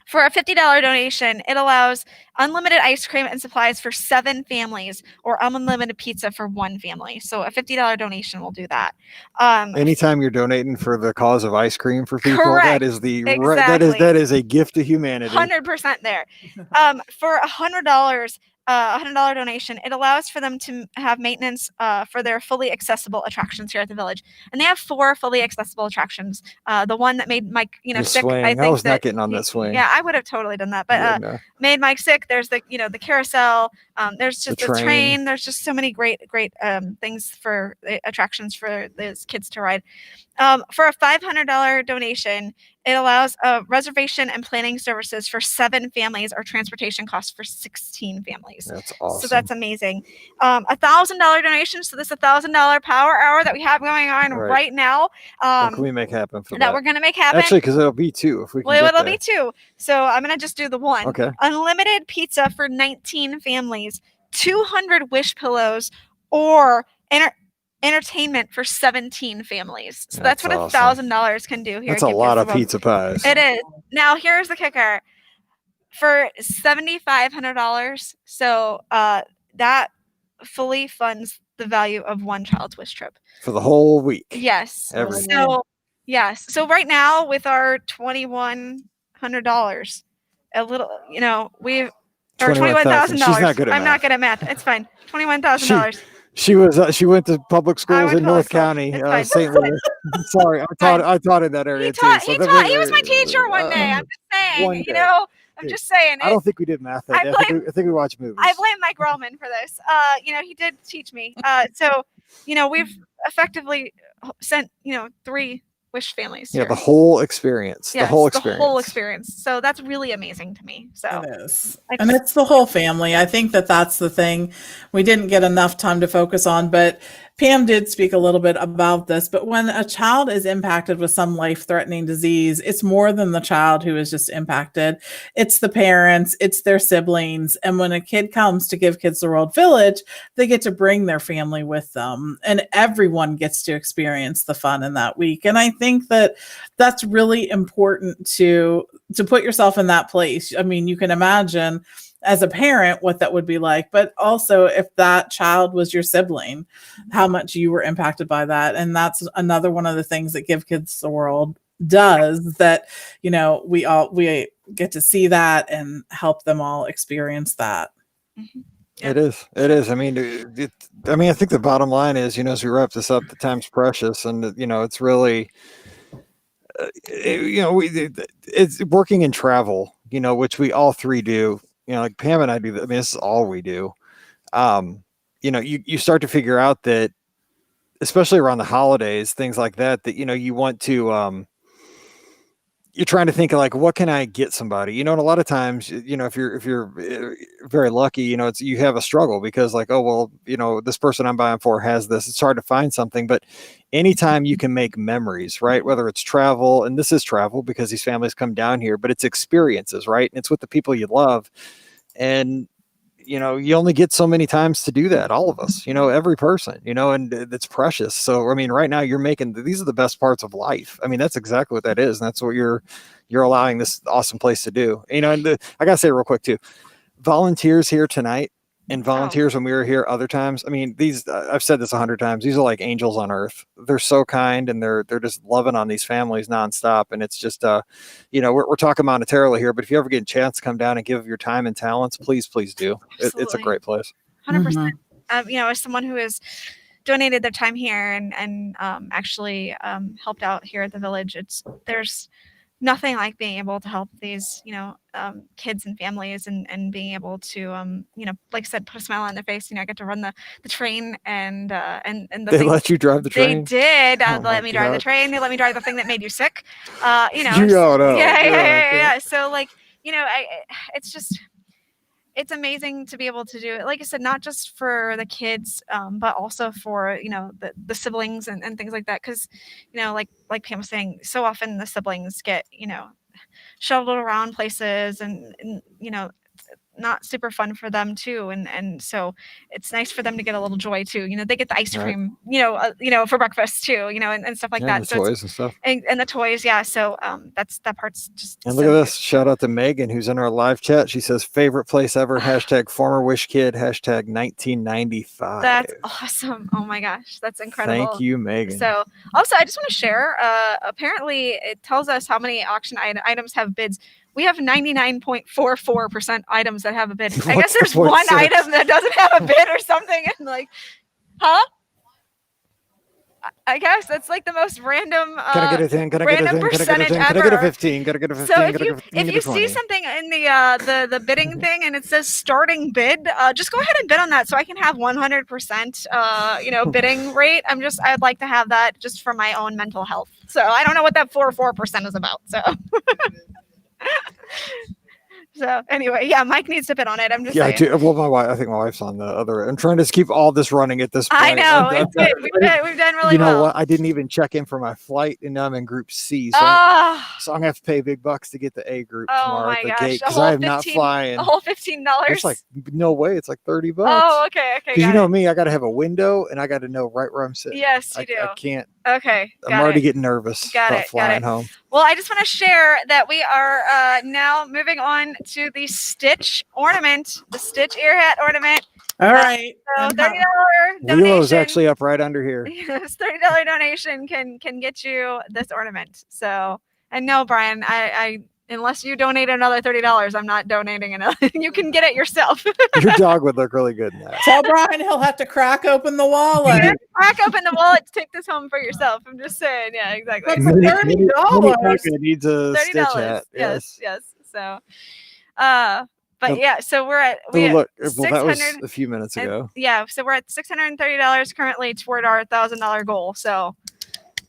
For a $50 donation, it allows unlimited ice cream and supplies for 7 families or unlimited pizza for 1 family. So a $50 donation will do that. Anytime you're donating for the cause of ice cream for people, Correct. that is Exactly. that is a gift to humanity. 100% there. For $100, $100 donation, it allows for them to have maintenance for their fully accessible attractions here at the village. And they have 4 fully accessible attractions. The one that made Mike, The sick. swing. I think I was that not getting on that swing. Yeah, I would have totally done that. But Yeah, no. made Mike sick. There's the the carousel. There's just The the train. train. There's just so many great things for attractions for those kids to ride. For a $500 donation, it allows reservation and planning services for 7 families or transportation costs for 16 families. That's awesome. So that's amazing. $1,000 donation. So this $1,000 power hour that we have going on Right. right now what can we make happen for that that? we're going to make happen. Actually, because it'll be 2 if we can Well, get it'll there. be 2. So I'm going to just do the one. Okay. Unlimited pizza for 19 families, 200 wish pillows, or entertainment for 17 families. So that's what That's $1,000 can do here. That's at a Give lot Kids of the World. pizza pies. It is. Now here's the kicker. For $7,500, so that fully funds the value of one child's wish trip. For the whole week. Yes. Every So yes. So right now with our $2,100, a little, we've or $21,000. She's not good at I'm math. not good at math. It's fine. $21,000. She went to public schools went in to North public school. County, It's fine. St. Louis. Sorry, I taught in that area He too. taught. so He that taught. He was my teacher one day. I'm just one saying. day. I'm just saying. I don't think we did math that I day. I think we watched movies. I blame Mike Roman for this. He did teach me. So, we've effectively sent, 3 wish families. Yeah, here. the whole experience. Yes, the whole experience. So that's really amazing to me. So It is. I And just- it's the whole family. I think that's the thing we didn't get enough time to focus on, but Pam did speak a little bit about this, but when a child is impacted with some life-threatening disease, it's more than the child who is just impacted. It's the parents, it's their siblings. And when a kid comes to Give Kids the World Village, they get to bring their family with them, and everyone gets to experience the fun in that week. And I think that that's really important to put yourself in that place. I mean, you can imagine as a parent what that would be like, but also if that child was your sibling, how much you were impacted by that. And that's another one of the things that Give Kids the World does, that, you know, we get to see that and help them all experience that. Mhm. It is. I mean, I think the bottom line is, you know, as we wrap this up, the time's precious, and you know, it's really, it's working in travel, you know, which we all three do. You know, like Pam and I do. I mean, this is all we do. You know, you start to figure out that, especially around the holidays, things like that, that, you know, you want to, you're trying to think of like, what can I get somebody, you know, and a lot of times, you know, if you're very lucky, you know, you have a struggle because like, oh, well, you know, this person I'm buying for has this, it's hard to find something. But anytime you can make memories, right? Whether it's travel, and this is travel because these families come down here, but it's experiences, right? And it's with the people you love. And, you know, you only get so many times to do that. All of us, you know, every person, you know, and it's precious. So, I mean, right now you're making, these are the best parts of life. I mean, that's exactly what that is. And that's what you're allowing this awesome place to do, you know. And I gotta say real quick too, volunteers here tonight and volunteers when we were here other times. I mean, these, I've said this 100 times, these are like angels on earth. They're so kind, and they're just loving on these families nonstop. And it's just, you know, we're talking monetarily here, but if you ever get a chance to come down and give your time and talents, please do. It's a Absolutely. great place. 100%. You know, as someone who has donated their time here and actually helped out here at the village, there's nothing like being able to help these, you know, kids and families, and being able to, you know, like I said, put a smile on their face. You know, I get to run the train, and They let you drive the train? They did. Oh let my me drive the God. train. They let me drive the thing that made you sick. You know. No. Yeah. So like, you know, it's just, it's amazing to be able to do it, like I said, not just for the kids, but also for, you know, the siblings and things like that. Because, you know, like Pam was saying, so often the siblings get, you know, shuttled around places, and you know, not super fun for them too, and so it's nice for them to get a little joy too. You know, they get the ice Right. cream, you know, for breakfast too, you know, and stuff like Yeah, that. the toys and stuff. And the toys, yeah. So that part's just. And look so at good. this. Shout out to Megan, who's in our live chat. She says, favorite place ever, hashtag former wish kid, hashtag 1995. That's awesome. Oh my gosh, that's incredible. Thank you, Megan. So also, I just want to share, apparently it tells us how many auction items have bids. We have 99.44% items that have a bid. I guess there's one 0.6. item that doesn't have a bid or something. And like, huh? I guess that's like the most random. Can I get a 10? Can I get a 10? random Can I get a 10? percentage Can I get a ever. 15? Can I get a 15? So Can I get a 15? if Get you a 20. see something in the bidding thing and it says starting bid, just go ahead and bid on that so I can have 100% you know, bidding rate. I'd like to have that just for my own mental health. So I don't know what that 4% is about. So so anyway, yeah, Mike needs to bid on it. I'm just saying. Well, I think my wife's on the other. I'm trying to keep all this running at this point. I know. We've done really well. You know what? I didn't even check in for my flight, and now I'm in Group C. So, so I'm gonna have to pay big bucks to get the A group tomorrow at the gate because I am not flying. A whole $15. It's like no way. It's like $30. Oh, okay. Because you know me, I got to have a window, and I got to know right where I'm sitting. Yes, you do. I can't. Okay. I'm already getting nervous about flying home. Well, I just want to share that we are now moving on to the Stitch ornament, the Stitch ear hat ornament. All right. So $30 donation. Lilo's actually up right under here. Yes, $30 donation can get you this ornament. So, and no, Brian, I unless you donate another $30, I'm not donating another. You can get it yourself. Your dog would look really good in that. Tell Brian he'll have to crack open the wallet. Crack open the wallet to take this home for yourself. I'm just saying. Yeah, exactly. That's $30. Needs a Stitch hat. Yes. So, but yeah, so we're at look. Well, that was a few minutes ago. Yeah, so we're at $630 currently toward our $1,000 goal. So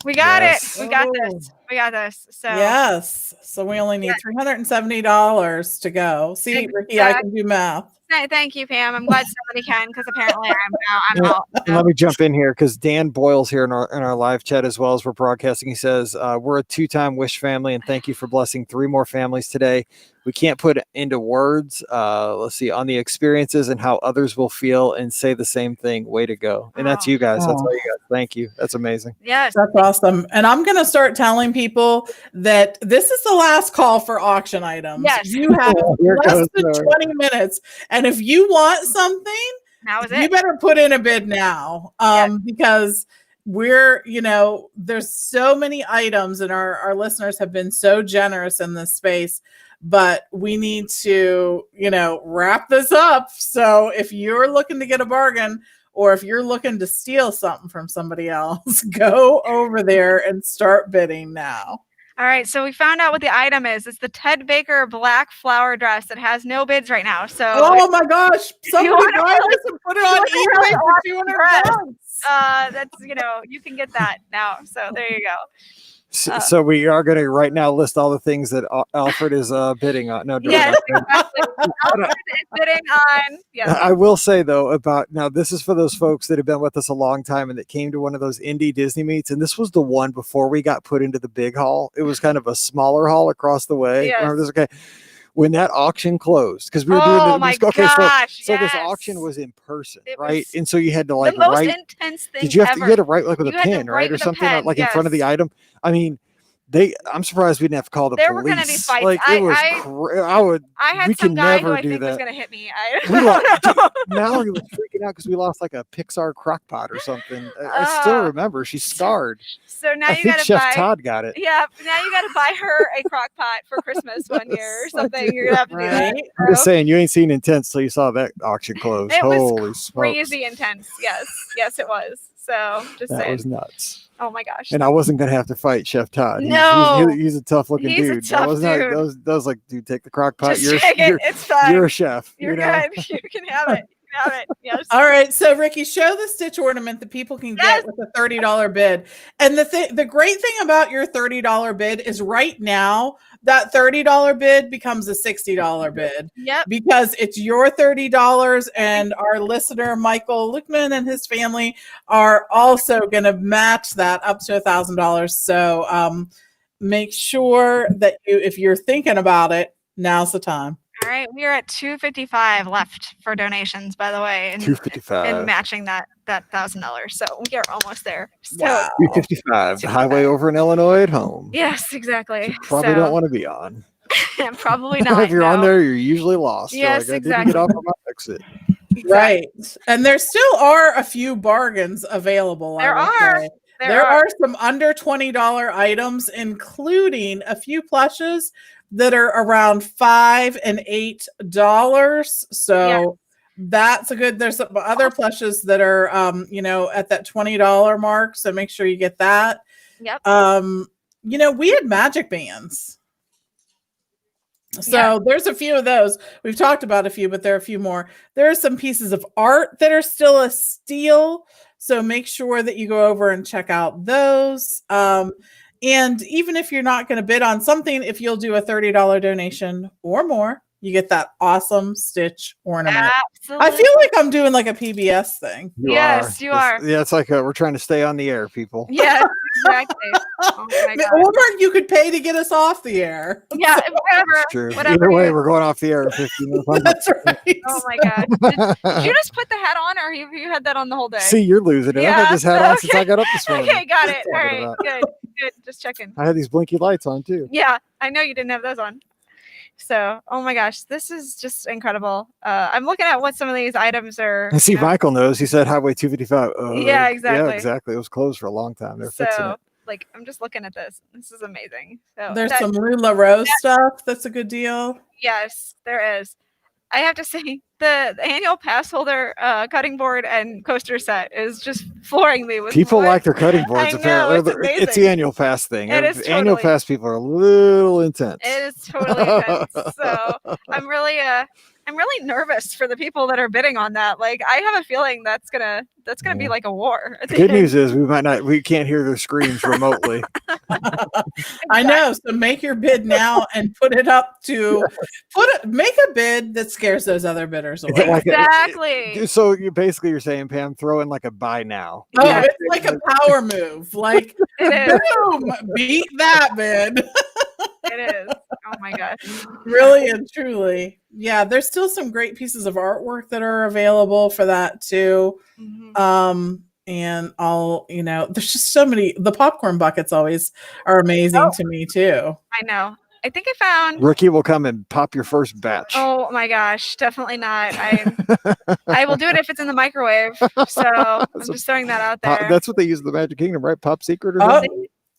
we got it. We got this. We got this. So Yes. So we only need $370 to go. See, Ricky, I can do math. Thank you, Pam. I'm glad somebody can, because apparently I'm out. And let me jump in here because Dan Boyle's here in our live chat as well as we're broadcasting. He says, we're a 2-time Wish family, and thank you for blessing 3 more families today. We can't put it into words. Let's see, on the experiences and how others will feel and say the same thing. Way to go. And that's you guys. That's all you guys. Thank you. That's amazing. Yes. That's awesome. And I'm going to start telling people that this is the last call for auction items. Yes. You have Here less goes than the- 20 minutes. And if you want something, Now is you it? better put in a bid now, because there's so many items, and our listeners have been so generous in this space, but we need to, wrap this up. So if you're looking to get a bargain, or if you're looking to steal something from somebody else, go over there and start bidding now. All right. So we found out what the item is. It's the Ted Baker black flower dress. It has no bids right now. So Oh my gosh. Somebody wanna buy this and put it on eBay for $200. that's you can get that now. So there you go. So we are going to right now list all the things that Alfred is bidding on. No, Yes, exactly. Alfred is bidding on. Yes. I will say though now this is for those folks that have been with us a long time and that came to one of those indie Disney meets, and this was the one before we got put into the big hall. It was kind of a smaller hall across the way. Yes. Remember this? Okay. When that auction closed, because we were Oh doing my okay, gosh. so this yes. auction was in person, It right? was And so you had to the most write. intense thing Did you have ever. you had to write like with You a had to pen, write right, or with a something pen, like in front of the yes. item? I mean, I'm surprised we didn't have to call the There police. were gonna be fights. Like it was. I I had we some can guy who never I do think was that. going to hit me. We I lost, don't know. Mallory was freaking out because we lost like a Pixar crock pot or something. I still remember. She's scarred. So now I you think got to Chef buy. Todd got it. Yeah, now you got to buy her a crock pot for Christmas one year or something. You're gonna have to do that. Right? I'm just So, saying, you ain't seen Intense till you saw that auction close. It was Holy smokes. crazy intense. Yes, it was. So just That saying. was nuts. Oh my gosh. And I wasn't gonna have to fight Chef Todd. No. He's a tough looking He's a dude. tough That was not. dude. That was like, dude, take the crock pot. Just take it. It's fine. You're a chef. You're you know? good. You can have it. You can have it. Yes. All right, so Ricky, show the stitch ornament that people can Yes. get with a $30 bid. And the great thing about your $30 bid is right now that $30 bid becomes a $60 bid Yep. because it's your $30, and our listener Michael Luckman and his family are also going to match that up to $1,000. So make sure that if you're thinking about it, now's the time. All right. We are at 255 left for donations, by the way, and 255. matching that $1,000. So we are almost there. So Wow. 255. The highway over in Illinois at home. yes, exactly. Probably don't want to be on. Probably not. if you're on no. there, you're usually lost. You're Yes, like, I didn't exactly. get off of my exit. Right. And there still are a few bargains available. I There will are. say. There are some under $20 items, including a few plushes that are around $5 and $8. So that's a good. There's some other plushes that are, at that $20 mark. So make sure you get that. Yep. We had magic bands. So there's a few of those. We've talked about a few, but there are a few more. There are some pieces of art that are still a steal. So make sure that you go over and check out those. And even if you're not going to bid on something, if you'll do a $30 donation or more, you get that awesome stitch ornament. Absolutely. I feel like I'm doing like a PBS thing. Yes, you are. Yeah, it's like we're trying to stay on the air, people. Yes, exactly. Oh my God. Or you could pay to get us off the air. Yeah, whatever. True. Whatever Either way, you- we're going off the air in 15 minutes. That's right. Oh my God. Did you just put the hat on, or you had that on the whole day? See, you're losing it. I've Yeah, had this hat on since I okay. got up this morning. Okay, got it. What All are right, you talking good. Just checking. I had these blinky lights on too. Yeah, I know you didn't have those on. So, oh my gosh, this is just incredible. I'm looking at what some of these items are. And see, you know, Michael knows. He said Highway 255. Yeah, exactly. Yeah, exactly. It was closed for a long time. They're fixing so, it. like, I'm just looking at this. This is amazing. So There's that- some LuLaRoe stuff. That's a good deal. Yes, there is. I have to say, the annual pass holder cutting board and coaster set is just flooring me with People what- like their cutting boards. I know, apparently, it's it's the amazing. annual pass thing. It is Annual totally. pass people are a little intense. It is totally intense. So I'm really I'm really nervous for the people that are bidding on that. Like, I have a feeling that's gonna be Yeah. like a war. at the Good end. news is we can't hear their screams remotely. I know. So make your bid now and put it up to make a bid that scares those other bidders Is it away. like Exactly. So you're saying, Pam, throw in like a buy now. Oh, Yeah. it's like a power move. Like, It is. boom, beat that bid. It is. Oh my gosh. Really and truly. Yeah, there's still some great pieces of artwork that are available for that too. Mhm. And there's just so many. The popcorn buckets always are amazing to me too. I know. I think I found. Ricky will come and pop your first batch. Oh my gosh, definitely not. I will do it if it's in the microwave. So I'm just throwing that out there. That's what they use in the Magic Kingdom, right? Pop Secret or Oh, something?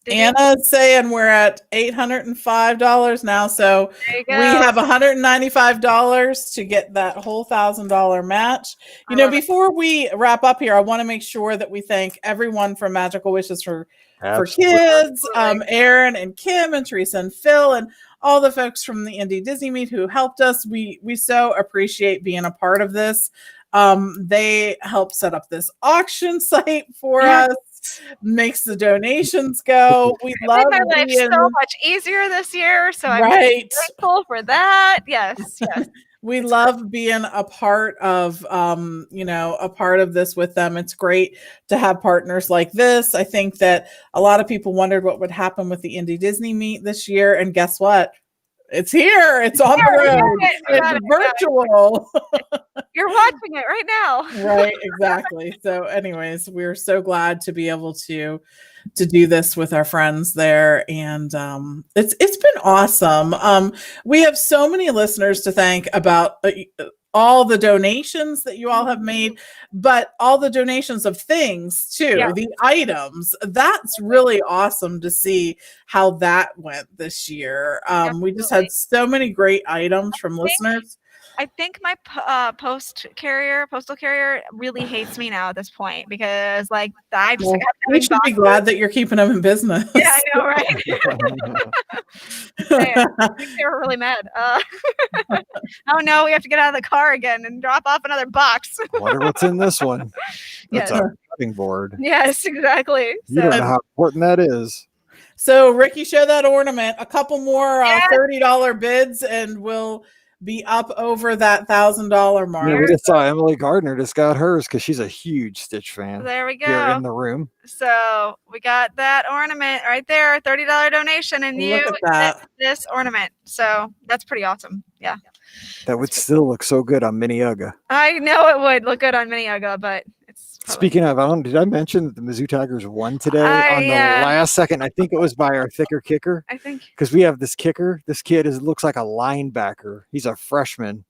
Did you- Anna's saying we're at $805 now, so there you go. we have $195 to get that whole $1,000 match. I love it. Before we wrap up here, I want to make sure that we thank everyone from Magical Wishes for Absolutely. kids, Absolutely. Aaron and Kim and Teresa and Phil and all the folks from the Indie Disney Meet who helped us. We so appreciate being a part of this. They helped set up this auction site for Yeah. us, makes the donations go. We It love made my life being so much easier this year. So I'm right. thankful for that. Yes. Yes. We love being a part of a part of this with them. It's great to have partners like this. I think that a lot of people wondered what would happen with the Indie Disney Meet this year, and guess what? It's here. It's on the We got road. it, we got It's it, we got it. virtual. You're watching it right now. Right, exactly. So anyways, we're so glad to be able to do this with our friends there, and it's been awesome. We have so many listeners to thank about all the donations that you all have made, but all the donations of things too, Yeah. the items. That's really awesome to see how that went this year. We just had so many great items from listeners. I think my postal carrier really hates me now at this point because like I just Well, got we should be glad that you're keeping them in business. Yeah, I know, right? Man, I think they were really mad. Oh no, we have to get out of the car again and drop off another box. Wonder what's in this one. Yes. That's a cutting board. Yes, exactly. You don't know how important that is. So Ricky, show that ornament. A couple more Yes. $30 bids, and we'll be up over that $1,000 mark. Yeah, we just saw Emily Gardner just got hers because she's a huge Stitch fan. There we Here go. in the room. So we got that ornament right there, $30 donation, and you Look at that. get this ornament. So that's pretty awesome. Yeah. That would still look so good on Mini Uga. I know it would look good on Mini Uga, but it's probably- Speaking of, did I mention that the Mizzou Tigers won today on the Yeah. last second? I think it was by our thicker kicker I think because we have this kicker. This kid looks like a linebacker. He's a freshman.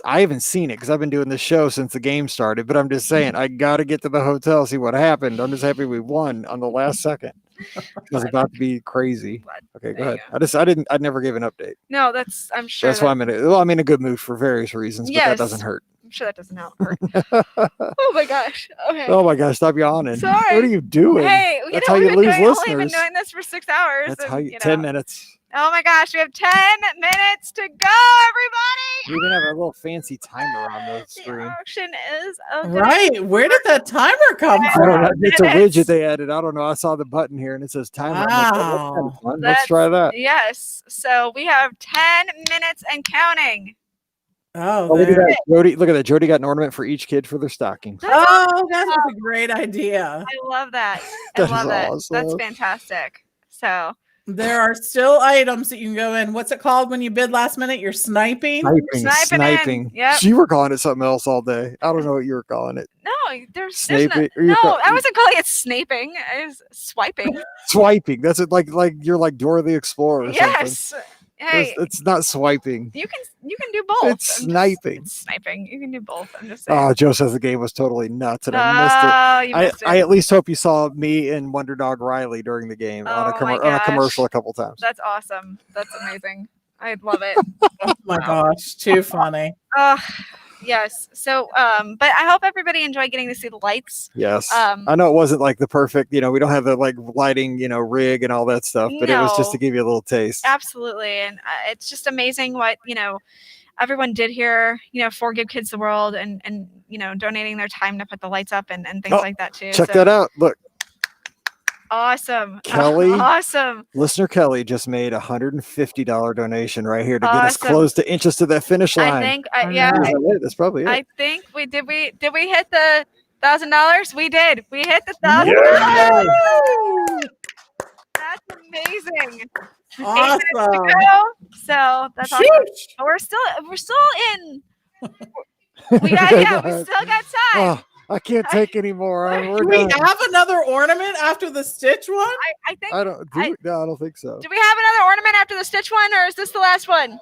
I haven't seen it because I've been doing this show since the game started, but I'm just saying, I got to get to the hotel, see what happened. I'm just happy we won on the last second. It was about to be crazy. Okay, go There you ahead. I never gave an update. no, I'm sure That's why I'm in a good mood for various reasons, but that Yes. doesn't hurt. I'm sure that doesn't hurt. Oh my gosh. Okay. Oh my gosh, stop yawning. Sorry. What are you doing? Hey, That's how you we've lose only been listeners. doing this for 6 hours. That's and, how you, you 10 know. minutes. Oh my gosh, we have 10 minutes to go, everybody. You even have a little fancy timer on the The screen. auction is open. Right. Where did that timer come I don't know. from? It's a Minutes. widget they added. I don't know. I saw the button here and it says timer. I'm like, oh, that's kind of Wow. fun. Let's try that. Yes. So we have 10 minutes and counting. Oh, Oh, look at there. that. Jody, look at that. Jody got an ornament for each kid for their stocking. Oh, that was a great idea. I love that. I That is love it. That's awesome. fantastic. So There are still items that you can go in. What's it called when you bid last minute? You're sniping. Sniping in. Yep. You were calling it something else all day. I don't know what you were calling it. no, there's Snaping. Or no, you call- I wasn't calling it snaping. I was swiping. Swiping. That's it. Like you're like Dora the Explorer or something. Yes. Hey, It's not swiping. you can do both. It's I'm just- sniping. It's sniping. You can do both. I'm just saying. Oh, Joe says the game was totally nuts and I missed it. Oh, you missed it. I at least hope you saw me and Wonder Dog Riley during the game on Oh my a commercial gosh. a couple times. That's awesome. That's amazing. I love it. Oh my gosh, too funny. Yes. So, but I hope everybody enjoyed getting to see the lights. Yes. Um, I know it wasn't like the perfect, we don't have the like lighting, rig and all that stuff, but it was just to No. give you a little taste. Absolutely. And it's just amazing what, everyone did here, for Give Kids the World and donating their time to put the lights up and things Oh, like that too. Check So, that out. Look, awesome. Kelly. Awesome. listener Kelly just made $150 donation right here to get us Awesome. close to inches to that finish line. I think, I yeah, know. Is that it? That's probably it. I think we did we hit the $1,000? We did. We hit the $1,000. Yay! That's amazing. 8 minutes to Awesome. go. So that's awesome. Sheesh. But we're still in. We got we still got time. Oh, I can't take anymore. We're Do we done. have another ornament after the Stitch one? I think. I don't. No, I don't think so. Do we have another ornament after the Stitch one, or is this the last one?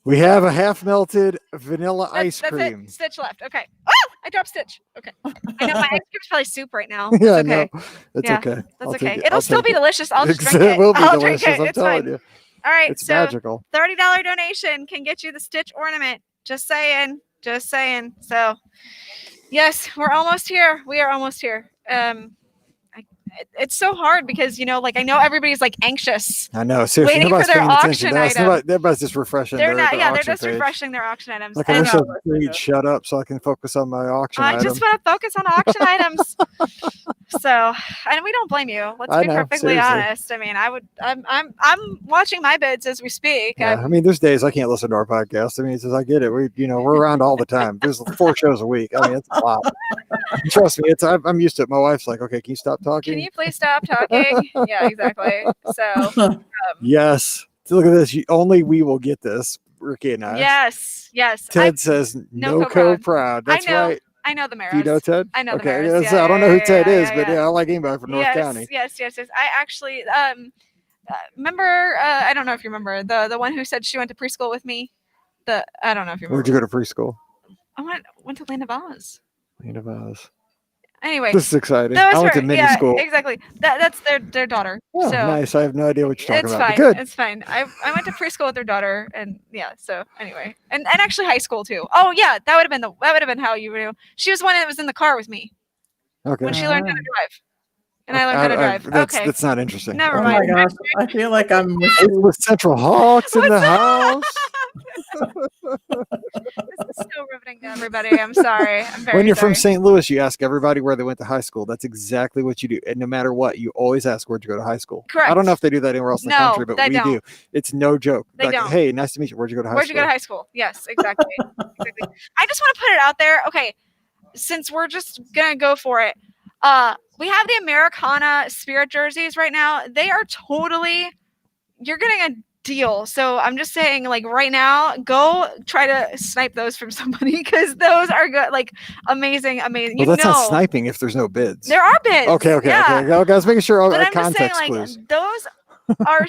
We have a half melted vanilla That's- ice that's cream. It. Stitch left. Okay. Oh, I dropped Stitch. Okay. I know my ice cream's probably soup right now. It's Yeah, okay. no, it's Yeah, okay. That's I'll okay. take it. It'll I'll still take be it. delicious. I'll just drink It it. will be I'll delicious. drink it. I'm It's telling fine. you, All right. it's So magical. $30 donation can get you the Stitch ornament. Just saying. Just saying. So yes, we're almost here. We are almost here. It's so hard because I know everybody's like anxious. I know. Seriously, waiting for nobody's their paying attention auction to us. item. Everybody's just refreshing. They're not. their Yeah, they're auction just page. refreshing their auction items. Like I And wish know. I'd shut up so I can focus on my auction I item. just want to focus on auction items. So, and we don't blame you. Let's I be know, perfectly seriously. honest. I mean, I'm watching my bids as we speak. Yeah, I mean, there's days I can't listen to our podcast. I mean, it's just, I get it. We're around all the time. There's 4 shows a week. I mean, it's a lot. Trust me, I'm used to it. My wife's like, okay, can you stop talking? Can you please stop talking? Yeah, exactly. So, Yes. Look at this. Only we will get this, Ricky and I. yes. Ted says no co-proud. co-proud. That's know right. I know the Maris. Do you know Ted? I know the Okay. Maris. yes, Yeah, I don't know who Ted is, yeah, but yeah. yeah, I like anybody from North yes, County. Yes. I actually remember. I don't know if you remember the one who said she went to preschool with me. I don't know if you remember. Where'd you go to preschool? I went to Land of Oz. Land of Oz. Anyway, This is exciting. that was I went her- to mini yeah, school. Exactly. That's their daughter. Oh, so nice. I have no idea what you're talking it's about. fine. but Good. It's fine. I went to preschool with their daughter, and yeah. So anyway, and actually high school too. Oh yeah, that would have been how you knew. She was one that was in the car with me Okay. when she learned how to drive, and I learned how to drive. Okay, That's not interesting. Never Oh Okay. my mind. gosh. I feel like I'm with It's with Central Hawks in the What's house. this is so riveting to everybody. I'm sorry. I'm very When you're sorry. from St. Louis, you ask everybody where they went to high school. That's exactly what you do. And no matter what, you always ask where'd you go to high school. I Correct. don't know if they do that anywhere else in the No, country, but they we don't. do. It's no joke. They like, don't. hey, nice to meet you. Where'd you go to high Where'd school? you go to high school? Yes, exactly. Exactly. I just want to put it out there. Okay, since we're just gonna go for it, we have the Americana Spirit jerseys right now. They are totally. You're getting a deal. So I'm just saying, like right now, go try to snipe those from somebody because those are good, like amazing. Well, that's not sniping if there's no bids. There are bids. Okay. Yeah. Okay. Guys, making sure all But I'm just saying, context like clues. those are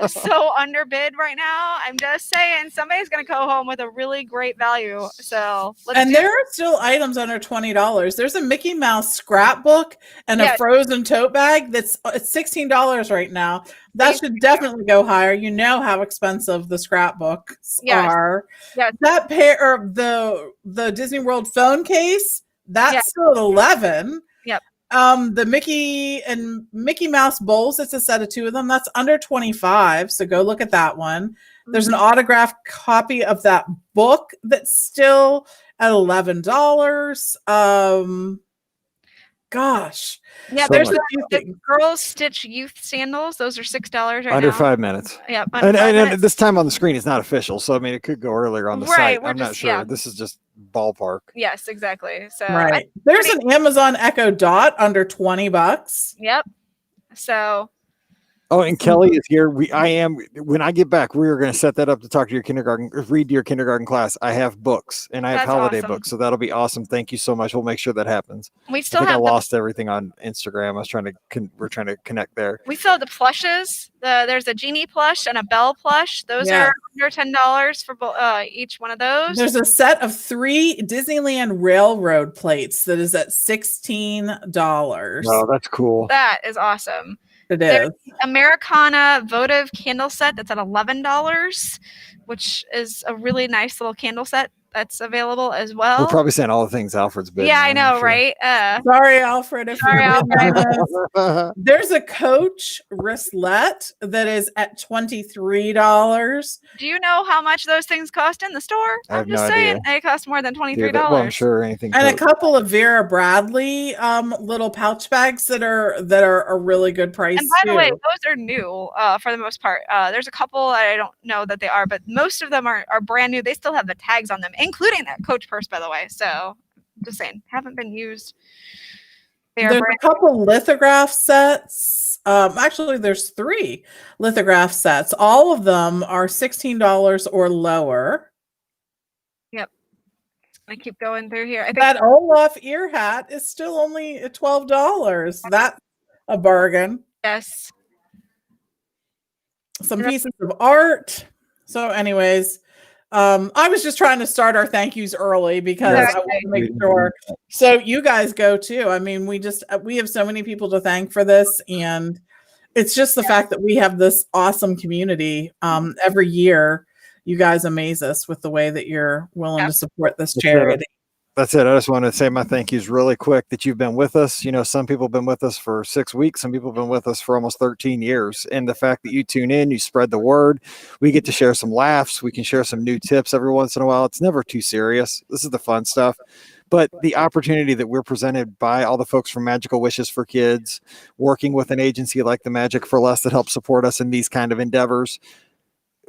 so underbid right now. I'm just saying somebody's gonna go home with a really great value. So let's And do there are still items under $20. There's a Mickey Mouse scrapbook and a Yes. frozen tote bag that's it's $16 right now. That should definitely go higher. You know how expensive the scrapbooks Yes. are. Yes. That pair or the Disney World phone case, that's Yes. still at 11. Yep. The Mickey Mouse bowls, it's a set of 2 of them. That's under 25. So go look at that one. There's an autographed copy of that book that's still at $11. Gosh. Yeah, So there's much. a few the things. girls Stitch youth sandals. Those are $6 right Under now. 5 minutes. Yeah, under And, 5 and minutes. this time on the screen, it's not official. So, I mean, it could go earlier on the Right, site. we're I'm not just- sure. yeah. This is just ballpark. Yes, exactly. So Right. There's an Amazon Echo Dot under $20. Yep. So Oh, and Kelly is here. When I get back, we are going to set that up to talk to your read to your kindergarten class. I have books and I have That's holiday awesome. books. So that'll be awesome. Thank you so much. We'll make sure that happens. we I still think I have lost everything on Instagram. I was trying to, we're trying to connect there. we still have the plushes. There's a genie plush and a Belle plush. Those Yeah. are under $10 for each one of those. There's a set of 3 Disneyland Railroad plates that is at $16. Oh, that's cool. That is awesome. It There's is. Americana votive candle set that's at $11, which is a really nice little candle set. that's available as well. We're probably saying all the things Alfred's been. Yeah, I know, right? Sorry, Alfred. If Sorry, you're Alfred. Right? There's a Coach wristlet that is at $23. Do you know how much those things cost in the store? I have I'm just no saying idea. they cost more than $23. Well, I'm sure anything. And a Coach. couple of Vera Bradley little pouch bags that are a really good price. And by the way, too. those are new for the most part. There's a couple I don't know that they are, but most of them are brand new. They still have the tags on them, including that Coach purse, by the way. So just saying, haven't been used. They are There's brand a couple lithograph sets. Actually, there's 3 lithograph sets. All of them are $16 or lower. I keep going through here. I think That Olaf ear hat is still only at $12. That's a bargain. yes. Some pieces of art. So, anyways, I was just trying to start our thank yous early because Yeah. I want to make sure. So you guys go too. I mean, we have so many people to thank for this, and it's just the fact that we have this awesome community. Every year, you guys amaze us with the way that you're willing to support this charity. That's it. I just want to say my thank yous really quick that you've been with us. You know, some people have been with us for 6 weeks. Some people have been with us for almost 13 years. And the fact that you tune in, you spread the word, we get to share some laughs. We can share some new tips every once in a while. It's never too serious. This is the fun stuff. But the opportunity that we're presented by all the folks from Magical Wishes for Kids, working with an agency like the Magic for Less that helps support us in these kind of endeavors,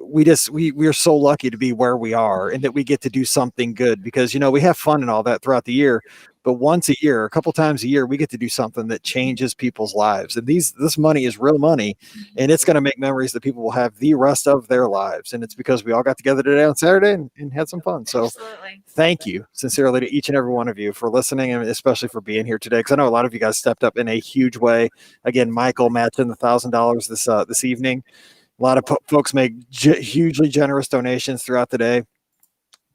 we're so lucky to be where we are and that we get to do something good because, you know, we have fun and all that throughout the year, but once a year, a couple times a year, we get to do something that changes people's lives. And this money is real money, and it's going to make memories that people will have the rest of their lives. And it's because we all got together today on Saturday and had some fun. So Absolutely. thank you sincerely to each and every one of you for listening and especially for being here today. Cause I know a lot of you guys stepped up in a huge way. Again, Michael matching the $1,000 this evening. A lot of folks make hugely generous donations throughout the day.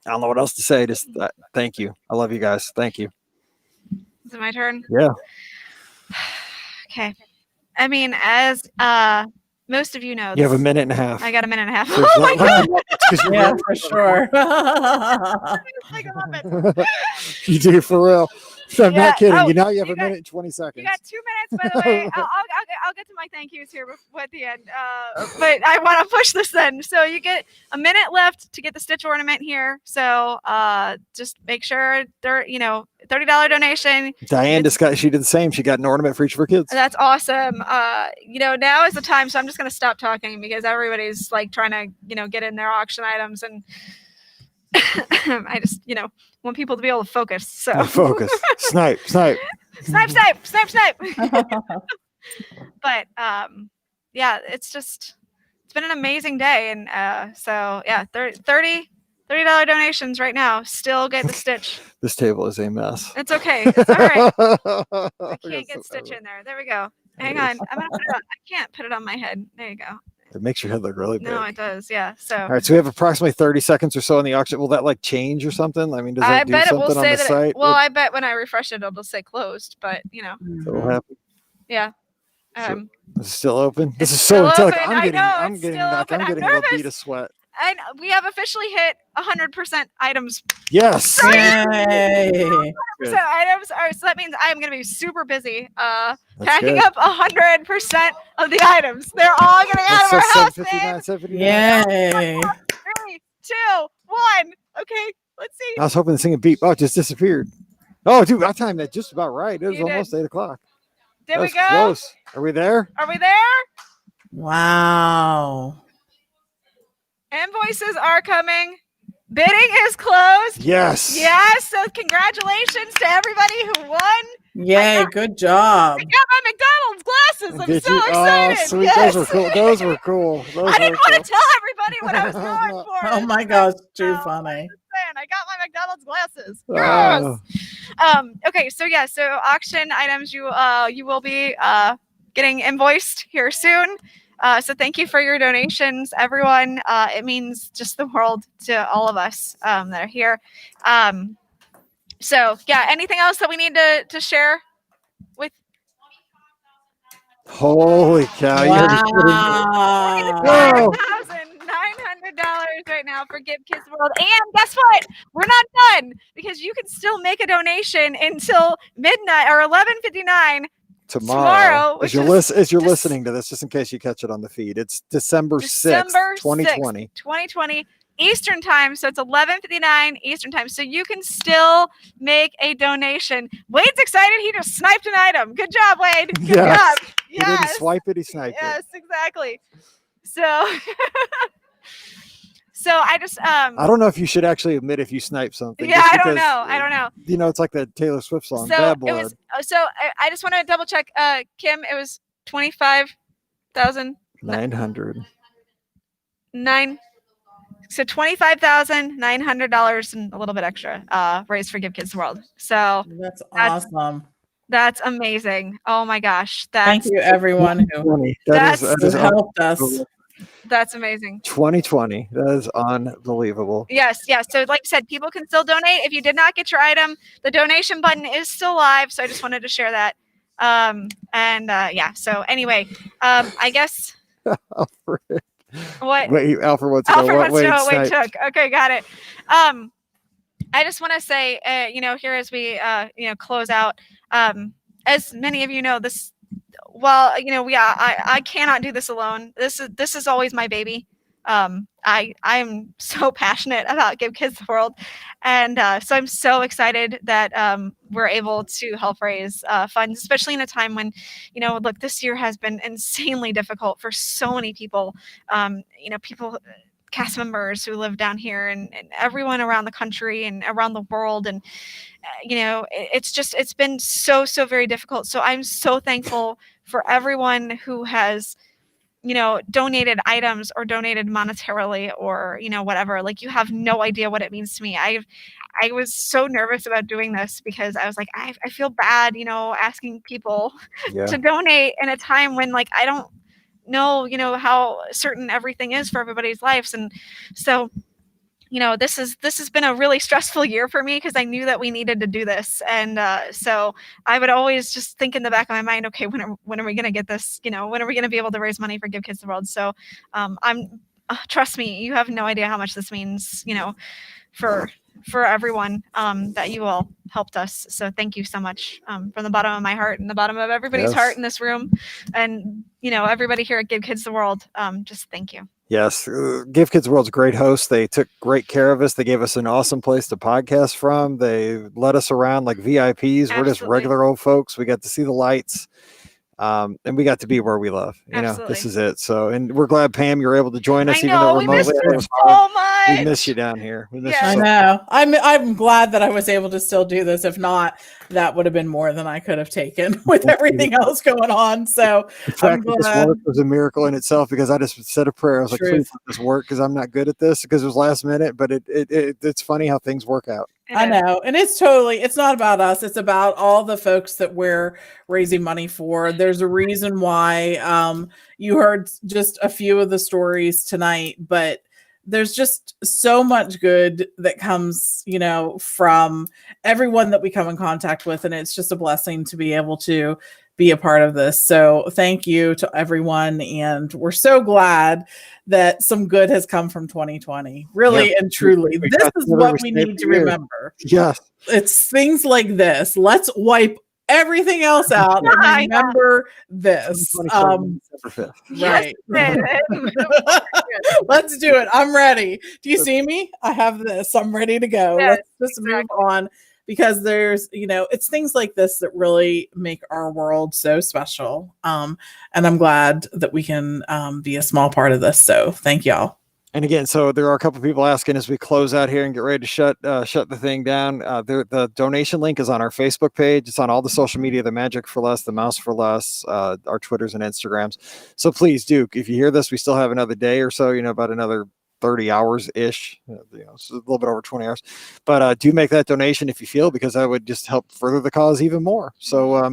I don't know what else to say. Just thank you. I love you guys. Thank you. Is it my turn? Yeah. Okay. I mean, as most of you know, You have a minute and a half. I got a minute and a half. There's Oh my not- god! It's 'cause Yeah, you're- for sure. Like, I love it. You do for real. I'm Yeah. not kidding. Oh, you now you have you a got- minute and 20 You seconds. got 2 minutes, by the way. I'll get to my thank yous here at the end. But I want to push this then. So you get a minute left to get the Stitch ornament here. So just make sure they're, $30 donation. Diane just got, she did the same. She got an ornament for each of her kids. That's awesome. Now is the time. So I'm just going to stop talking because everybody's like trying to, get in their auction items. And I just, want people to be able to focus. So Focus. Snipe. snipe. But yeah, it's been an amazing day. And so yeah, $30 donations right now. Still get the Stitch. This table is a mess. It's okay. It's all right. I I can't get Stitch in there. There we go. Hang on. I'm gonna put it on. I can't put it on my head. There you go. It makes your head look really big. No, it does. Yeah. So All right, so we have approximately 30 seconds or so in the auction. Will that like change or something? I mean, does that I do bet it something will on say the that. site? I bet when I refresh it, it'll just say closed. But What'll happen? yeah. So- Is it still open? This It's is so still like open. I'm I getting, know, I'm it's getting still like open. I'm I'm getting a little beat nervous. of sweat. And we have officially hit 100% items. Yes. Yay. 100% Good. items. All right, so that means I am going to be super busy That's packing good. up 100% of the items. They're all getting out of our house, babe. 759. Yay. 3, 2, 1. Okay, let's see. I was hoping this thing would beep. Oh, it just disappeared. Oh, dude, I timed that just about right. It was You did. almost 8 o'clock. Did That we was go? close. Are we there? Are we there? Wow. Invoices are coming. Bidding is closed. Yes. Yes. So congratulations to everybody who won. Yay, good job. I got my McDonald's glasses. I'm Did so you? excited. Oh, sweet. Yes. Those were cool. Those were cool. Those I didn't were want to tell everybody what I was going for. Oh my gosh, too So, funny. Man, I got my McDonald's glasses. Oh. Yes. Okay, so yeah, so auction items you will be getting invoiced here soon. So thank you for your donations, everyone. It means just the world to all of us that are here. So yeah, anything else that we need to share with? Holy cow. You had to put in there. Wow. Whoa. $4,900. right now for Give Kids the World. And guess what? We're not done because you can still make a donation until midnight or 11:59 tomorrow, which as you're listening to this, just in case you catch it on the feed, it's December 6th, 2020. 2020 Eastern time. So it's 11:59 Eastern time. So you can still make a donation. Wade's excited. He just sniped an item. Good job, Wade. Good Yes. job. He didn't swipe it, he sniped Yes, it. exactly. So so I just I don't know if you should actually admit if you snipe something. yeah, just I don't because, know. I don't know. You know, it's like the Taylor Swift song, So Bad it Blood. was I just want to double check. Kim, it was 25,000 $900. So $25,900 and a little bit extra raised for Give Kids the World. So That's awesome. that's amazing. Oh my gosh. Thank you, everyone who That That's- is helped us. That's amazing. 2020. That is unbelievable. Yes, yes. So like I said, people can still donate. If you did not get your item, the donation button is still live. So I just wanted to share that. Yeah. So anyway, I guess Alfred. what Wait, Alfred wants to know Alfred what wants to know Wade what Wade sniped. took. Okay, got it. I just want to say, here as we, close out, as many of you know, this, well, I cannot do this alone. This is always my baby. I am so passionate about Give Kids the World, and so I'm so excited that we're able to help raise funds, especially in a time when, look, this year has been insanely difficult for so many people. People, cast members who live down here, and everyone around the country and around the world, and it's been so very difficult. So I'm so thankful for everyone who has donated items or donated monetarily or whatever. Like, you have no idea what it means to me. I was so nervous about doing this because I was like, I feel bad asking people Yeah. to donate in a time when, like, I don't know how certain everything is for everybody's lives. And so this has been a really stressful year for me because I knew that we needed to do this. And so I would always just think in the back of my mind, okay, when are we going to get this? When are we going to be able to raise money for Give Kids the World? So trust me, you have no idea how much this means, for everyone that you all helped us. So thank you so much from the bottom of my heart and the bottom of everybody's heart in this room. And, everybody here at Give Kids the World, just thank you. Yes, Give Kids the World's a great host. They took great care of us. They gave us an awesome place to podcast from. They let us around like VIPs. We're just Absolutely. regular old folks. We got to see the lights, and we got to be where we love. This Absolutely. is it. So, and we're glad, Pam, you're able to join us, I even know, though we missed remotely. you so much. We miss you down here. We miss Yeah. you I so know. I'm glad that I was able to still do this. If not, that would have been more than I could have taken with everything else going on. So The I'm fact that this glad. work was a miracle in itself, because I just said a prayer. I was like, Truth. please let this work, because I'm not good at this, because it was last minute, but it's funny how things work out. It I is. know. And it's not about us. It's about all the folks that we're raising money for. There's a reason why you heard just a few of the stories tonight, but there's just so much good that comes, from everyone that we come in contact with. And it's just a blessing to be able to be a part of this. So thank you to everyone. And we're so glad that some good has come from 2020. Really and truly. We This got is together, what we we stayed need to for years. remember. Yes. It's things like this. Let's wipe everything else out and Yeah. remember this. 2020 December 5th. Yes, Right. it is. Let's do it. I'm ready. Do you see me? I have this. I'm ready to go. Yes, Let's just exactly. move on, because there's, it's things like this that really make our world so special. And I'm glad that we can be a small part of this. So thank y'all. And again, so there are a couple people asking as we close out here and get ready to shut the thing down. The donation link is on our Facebook page. It's on all the social media, the Magic for Less, the Mouse for Less, our Twitters and Instagrams. So please do, if you hear this, we still have another day or so, about another 30 hours ish, it's a little bit over 20 hours, but do make that donation if you feel, because that would just help further the cause even more. So I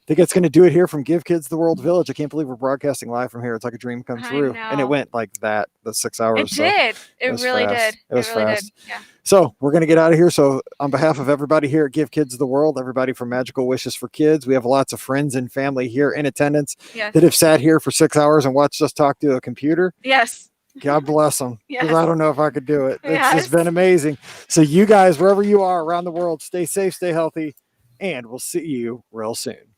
think it's going to do it here from Give Kids the World Village. I can't believe we're broadcasting live from here. It's like a dream come I true. And it know. went like that, the 6 hours. It so did. It was really fast. did. It was really fast. did. Yeah. So we're going to get out of here. So on behalf of everybody here at Give Kids the World, everybody from Magical Wishes for Kids, we have lots of friends and family here in attendance Yes. that have sat here for 6 hours and watched us talk to a computer. Yes. God bless them. Because Yes. I don't know if I could do it. It's Yes. just been amazing. So you guys, wherever you are around the world, stay safe, stay healthy, and we'll see you real soon.